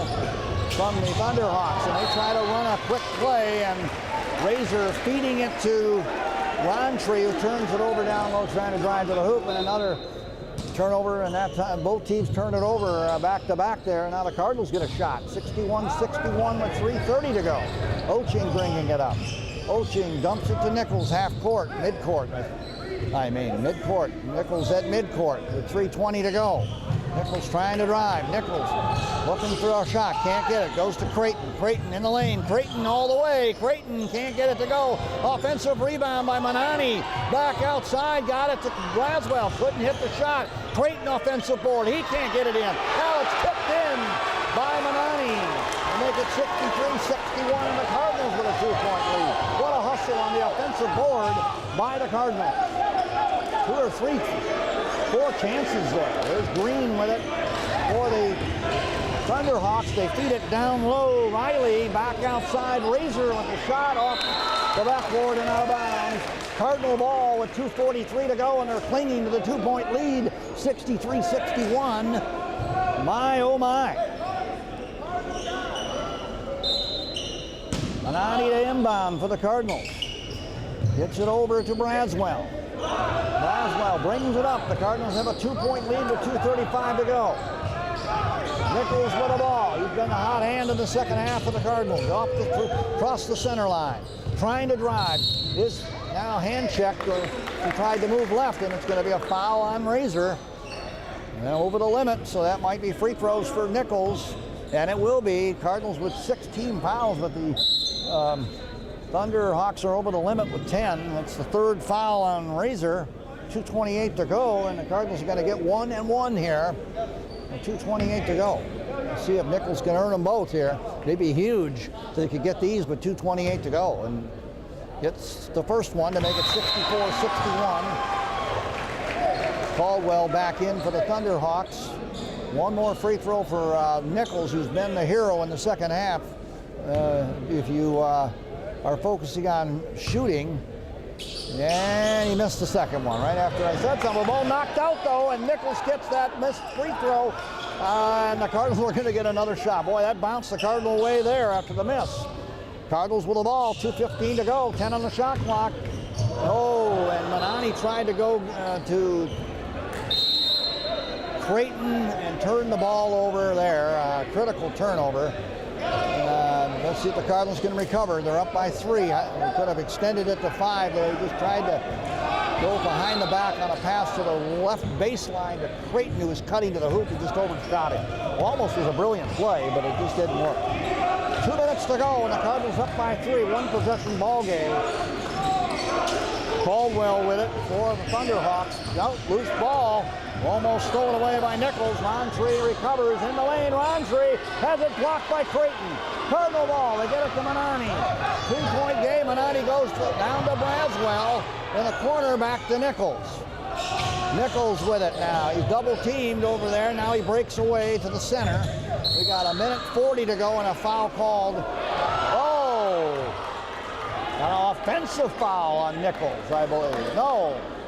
Speaker 6: from the Thunderhawks, and they try to run a quick play, and Razor feeding it to Roundtree, who turns it over down low, trying to drive to the hoop, and another turnover, and that time both teams turn it over back to back there, and now the Cardinals get a shot. 61-61 with 3:30 to go. Oching bringing it up. Oching dumps it to Nichols, half court, midcourt. Midcourt. Nichols at midcourt with 3:20 to go. Nichols trying to drive. Nichols looking for a shot, can't get it. Goes to Creighton. Creighton in the lane. Creighton all the way. Creighton can't get it to go. Offensive rebound by Manani. Back outside, got it to Glaswell. Couldn't hit the shot. Creighton offensive board. He can't get it in. Now it's tipped in by Manani. They make it 63-61, and the Cardinals with a 2-point lead. What a hustle on the offensive board by the Cardinals. 2 or 3, 4 chances there. There's Green with it for the Thunderhawks. They feed it down low. Riley back outside. Razor with the shot off the backboard and out of bounds. Cardinal ball with 2:43 to go, and they're clinging to the 2-point lead, 63-61. My, oh my. Manani to inbound for the Cardinals. Gets it over to Braswell. Braswell brings it up. The Cardinals have a 2-point lead with 2:35 to go. Nichols with the ball. He's been the hot hand in the second half of the Cardinals. Across the center line. Trying to drive. Is now hand checked. He tried to move left, and it's going to be a foul on Razor. And over the limit, so that might be free throws for Nichols. And it will be. Cardinals with 16 fouls, but the Thunderhawks are over the limit with 10. That's the 3rd foul on Razor. 2:28 to go, and the Cardinals are going to get 1 and 1 here. 2:28 to go. Let's see if Nichols can earn them both here. They'd be huge if they could get these with 2:28 to go. And gets the first one to make it 64-61. Caldwell back in for the Thunderhawks. One more free throw for Nichols, who's been the hero in the second half. If you are focusing on shooting. And he missed the second one right after I said something. Ball knocked out though, and Nichols gets that missed free throw. And the Cardinals are going to get another shot. Boy, that bounced the Cardinal way there after the miss. Cardinals with the ball, 2:15 to go, 10 on the shot clock. Oh, and Manani tried to go to Creighton and turn the ball over there. Critical turnover. Let's see if the Cardinals can recover. They're up by 3. They could have extended it to 5. They just tried to go behind the back on a pass to the left baseline to Creighton, who was cutting to the hoop. He just overshot it. Almost was a brilliant play, but it just didn't work. 2 minutes to go, and the Cardinals up by 3. 1-possession ball game. Caldwell with it for the Thunderhawks. Out, loose ball. Almost stolen away by Nichols. Roundtree recovers in the lane. Roundtree has it blocked by Creighton. Cardinal ball. They get it to Manani. 2-point game. Manani goes down to Braswell. In the corner, back to Nichols. Nichols with it now. He's double teamed over there. Now he breaks away to the center. We got 1:40 to go and a foul called. Oh! An offensive foul on Nichols, I believe.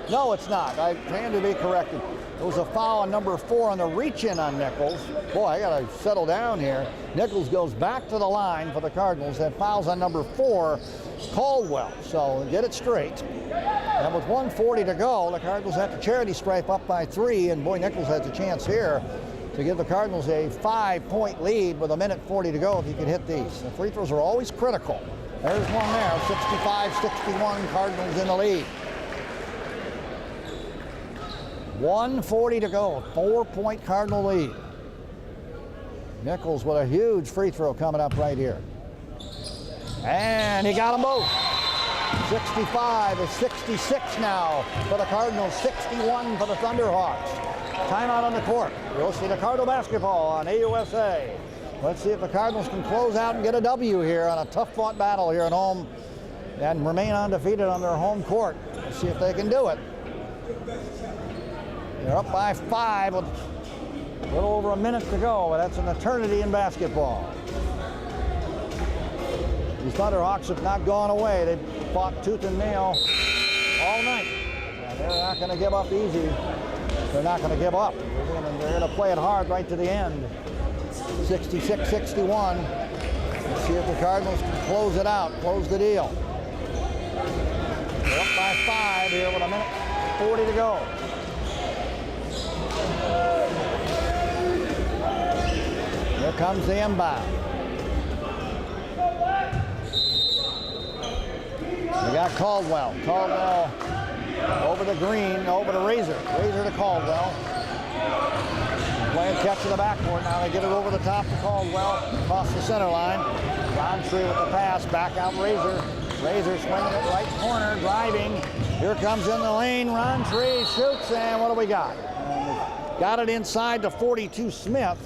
Speaker 6: No, it's not. I plan to be corrected. It was a foul on number 4 on the reach-in on Nichols. Boy, I got to settle down here. Nichols goes back to the line for the Cardinals. That fouls on number 4, Caldwell. So get it straight. And with 1:40 to go, the Cardinals have to charity stripe up by 3, and boy, Nichols has a chance here to give the Cardinals a 5-point lead with 1:40 to go if he can hit these. The free throws are always critical. There's one there, 65-61, Cardinals in the lead. 1:40 to go, 4-point Cardinal lead. Nichols with a huge free throw coming up right here. And he got them both. 65-66 now for the Cardinals, 61 for the Thunderhawks. Timeout on the court. You'll see the Cardinal basketball on AUSA. Let's see if the Cardinals can close out and get a W here on a tough-fought battle here at home and remain undefeated on their home court. Let's see if they can do it. They're up by 5 with a little over a minute to go, but that's an eternity in basketball. These Thunderhawks have not gone away. They've fought tooth and nail all night. And they're not going to give up easy. They're not going to give up. They're going to play it hard right to the end. 66-61. Let's see if the Cardinals can close it out, close the deal. They're up by 5 here with 1:40 to go. Here comes the inbound. We got Caldwell. Caldwell over the green, over to Razor. Razor to Caldwell. Playing catch in the backcourt. Now they get it over the top to Caldwell. Across the center line. Roundtree with the pass. Back out Razor. Razor swinging it right corner. Driving. Here comes in the lane. Roundtree shoots. And what do we got? Got it inside to 42 Smith.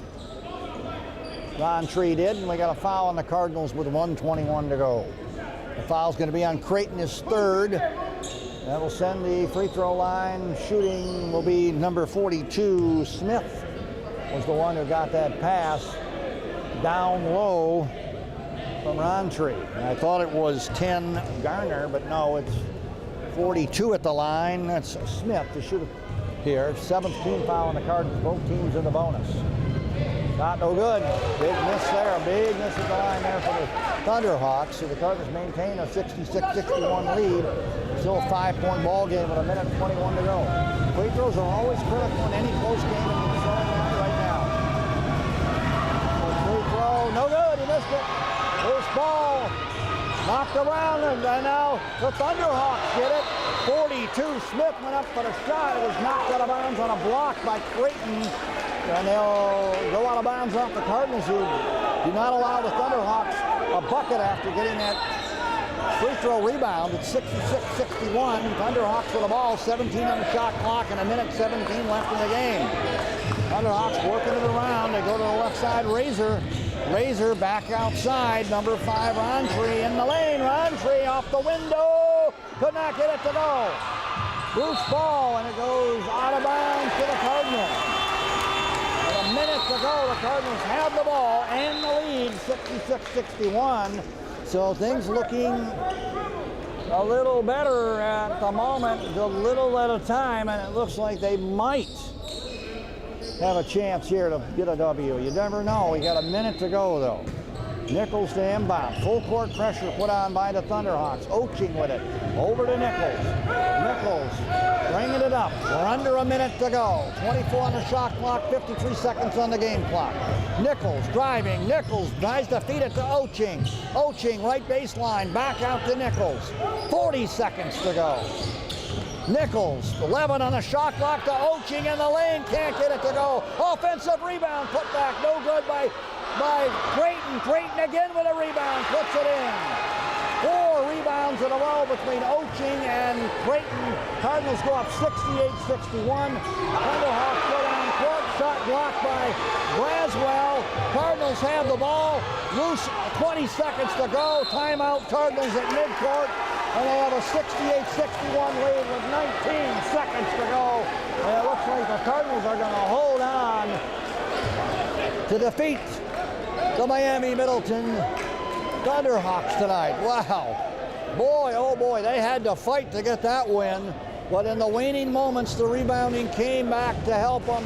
Speaker 6: Roundtree did. And we got a foul on the Cardinals with 1:21 to go. The foul's going to be on Creighton, his third. That will send the free throw line. Shooting will be number 42. Smith was the one who got that pass down low from Roundtree. And I thought it was 10 Garner, but no, it's 42 at the line. That's Smith to shoot here. 7th team foul on the Cardinals. Both teams in the bonus. Not no good. Big miss there. A big miss at the line there for the Thunderhawks. So the Cardinals maintain a 66-61 lead. Still a 5-point ball game with 1:21 to go. Free throws are always critical in any close game, and you're showing that right now. So free throw, no good. He missed it. Loose ball. Knocked around, and now the Thunderhawks get it. 42. Smith went up for the shot. It was knocked out of bounds on a block by Creighton. And they'll go out of bounds off the Cardinals, who do not allow the Thunderhawks a bucket after getting that free throw rebound. It's 66-61. Thunderhawks with the ball, 17 on the shot clock, and 1:17 left in the game. Thunderhawks working it around. They go to the left side. Razor. Razor back outside. Number 5, Roundtree in the lane. Roundtree off the window. Could not get it to go. Loose ball, and it goes out of bounds to the Cardinals. With a minute to go, the Cardinals have the ball and the lead, 66-61. So things looking a little better at the moment, a little at a time, and it looks like they might have a chance here to get a W. You never know. We got a minute to go, though. Nichols to inbound. Full court pressure put on by the Thunderhawks. Oching with it. Over to Nichols. Nichols bringing it up. We're under a minute to go. 24 on the shot clock, 53 seconds on the game clock. Nichols driving. Nichols tries to feed it to Oching. Oching right baseline. Back out to Nichols. 40 seconds to go. Nichols, 11 on the shot clock to Oching in the lane. Can't get it to go. Offensive rebound put back. No good by Creighton. Creighton again with a rebound. Puts it in. 4 rebounds in a row between Oching and Creighton. Cardinals go up 68-61. Thunderhawks go down court. Shot blocked by Braswell. Cardinals have the ball. Loose, 20 seconds to go. Timeout. Cardinals at midcourt. And they have a 68-61 lead with 19 seconds to go. And it looks like the Cardinals are going to hold on to defeat the Miami Middleton Thunderhawks tonight. Wow. Boy, oh boy, they had to fight to get that win. But in the waning moments, the rebounding came back to help them.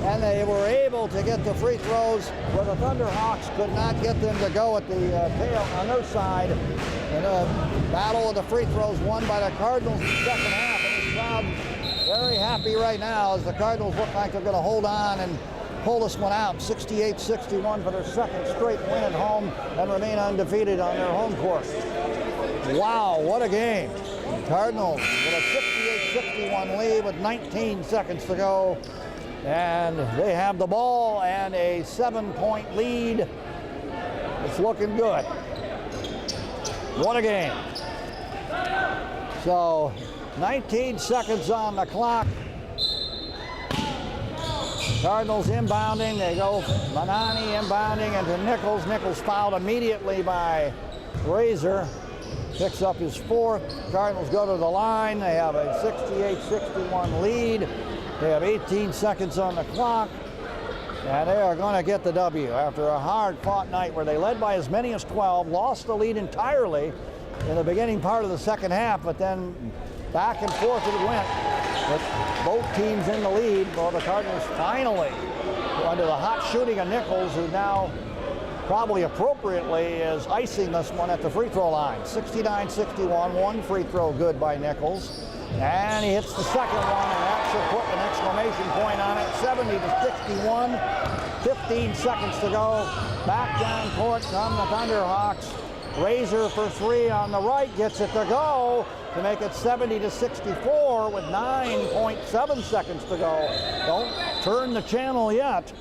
Speaker 6: And they were able to get the free throws, but the Thunderhawks could not get them to go at the tail on their side. And a battle of the free throws won by the Cardinals in the second half. And this crowd very happy right now as the Cardinals look like they're going to hold on and pull this one out. 68-61 for their second straight win at home and remain undefeated on their home court. Wow, what a game. The Cardinals with a 68-61 lead with 19 seconds to go. And they have the ball and a 7-point lead. It's looking good. What a game. So 19 seconds on the clock. Cardinals inbounding. They go Manani inbounding into Nichols. Nichols fouled immediately by Razor. Picks up his 4th. Cardinals go to the line. They have a 68-61 lead. They have 18 seconds on the clock, and they are going to get the W after a hard-fought night where they led by as many as 12, lost the lead entirely in the beginning part of the second half, but then back and forth it went with both teams in the lead. Well, the Cardinals finally, under the hot shooting of Nichols, who now probably appropriately is icing this one at the free throw line. 69-61, 1 free throw good by Nichols. And he hits the second one, and that should put an exclamation point on it. 70-61, 15 seconds to go. Back down court come the Thunderhawks. Razor for three on the right, gets it to go to make it 70-64 with 9.7 seconds to go. Don't turn the channel yet.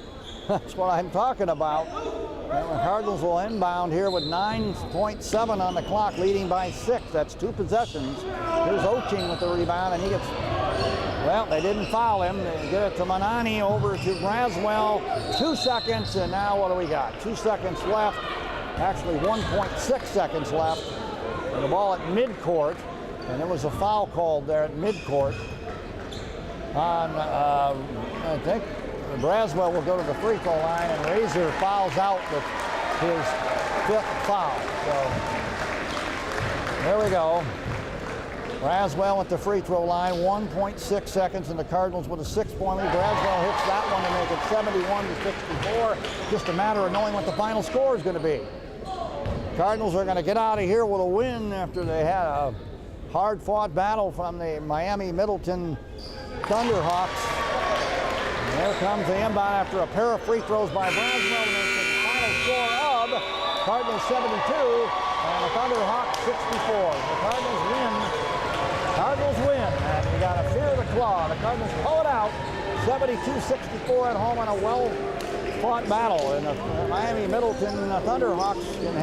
Speaker 6: That's what I'm talking about. And the Cardinals will inbound here with 9.7 on the clock, leading by 6. That's 2 possessions. Here's Oching with the rebound, and he gets, well, they didn't foul him. They get it to Manani, over to Braswell. 2 seconds, and now what do we got? 2 seconds left. Actually 1.6 seconds left. And the ball at midcourt, and there was a foul called there at midcourt on, I think, Braswell will go to the free throw line, and Razor fouls out with his 5th foul. So there we go. Braswell at the free throw line, 1.6 seconds, and the Cardinals with a 6-point lead. Braswell hits that one to make it 71-64. Just a matter of knowing what the final score is going to be. Cardinals are going to get out of here with a win after they had a hard-fought battle from the Miami Middleton Thunderhawks. There comes the inbound after a pair of free throws by Braswell, and it's the final score of Cardinals 72 and the Thunderhawks 64. The Cardinals win. Cardinals win, and you got to fear the claw. The Cardinals pull it out, 72-64 at home in a well-fought battle. And the Miami Middleton Thunderhawks can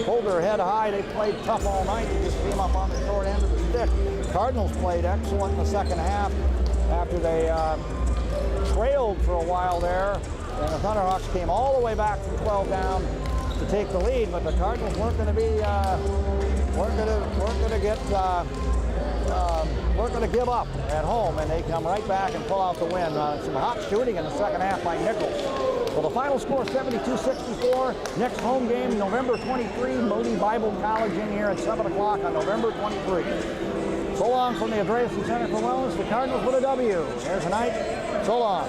Speaker 6: hold their head high. They played tough all night. They just came up on the short end of the stick. Cardinals played excellent in the second half after they trailed for a while there, and the Thunderhawks came all the way back from 12 down to take the lead. But the Cardinals weren't going to give up at home, and they come right back and pull out the win. Some hot shooting in the second half by Nichols. Well, the final score 72-64. Next home game November 23. Moody Bible College in here at 7 o'clock on November 23. So long from the Andreessen Center for Wellness. The Cardinals with a W. There's a night. So long.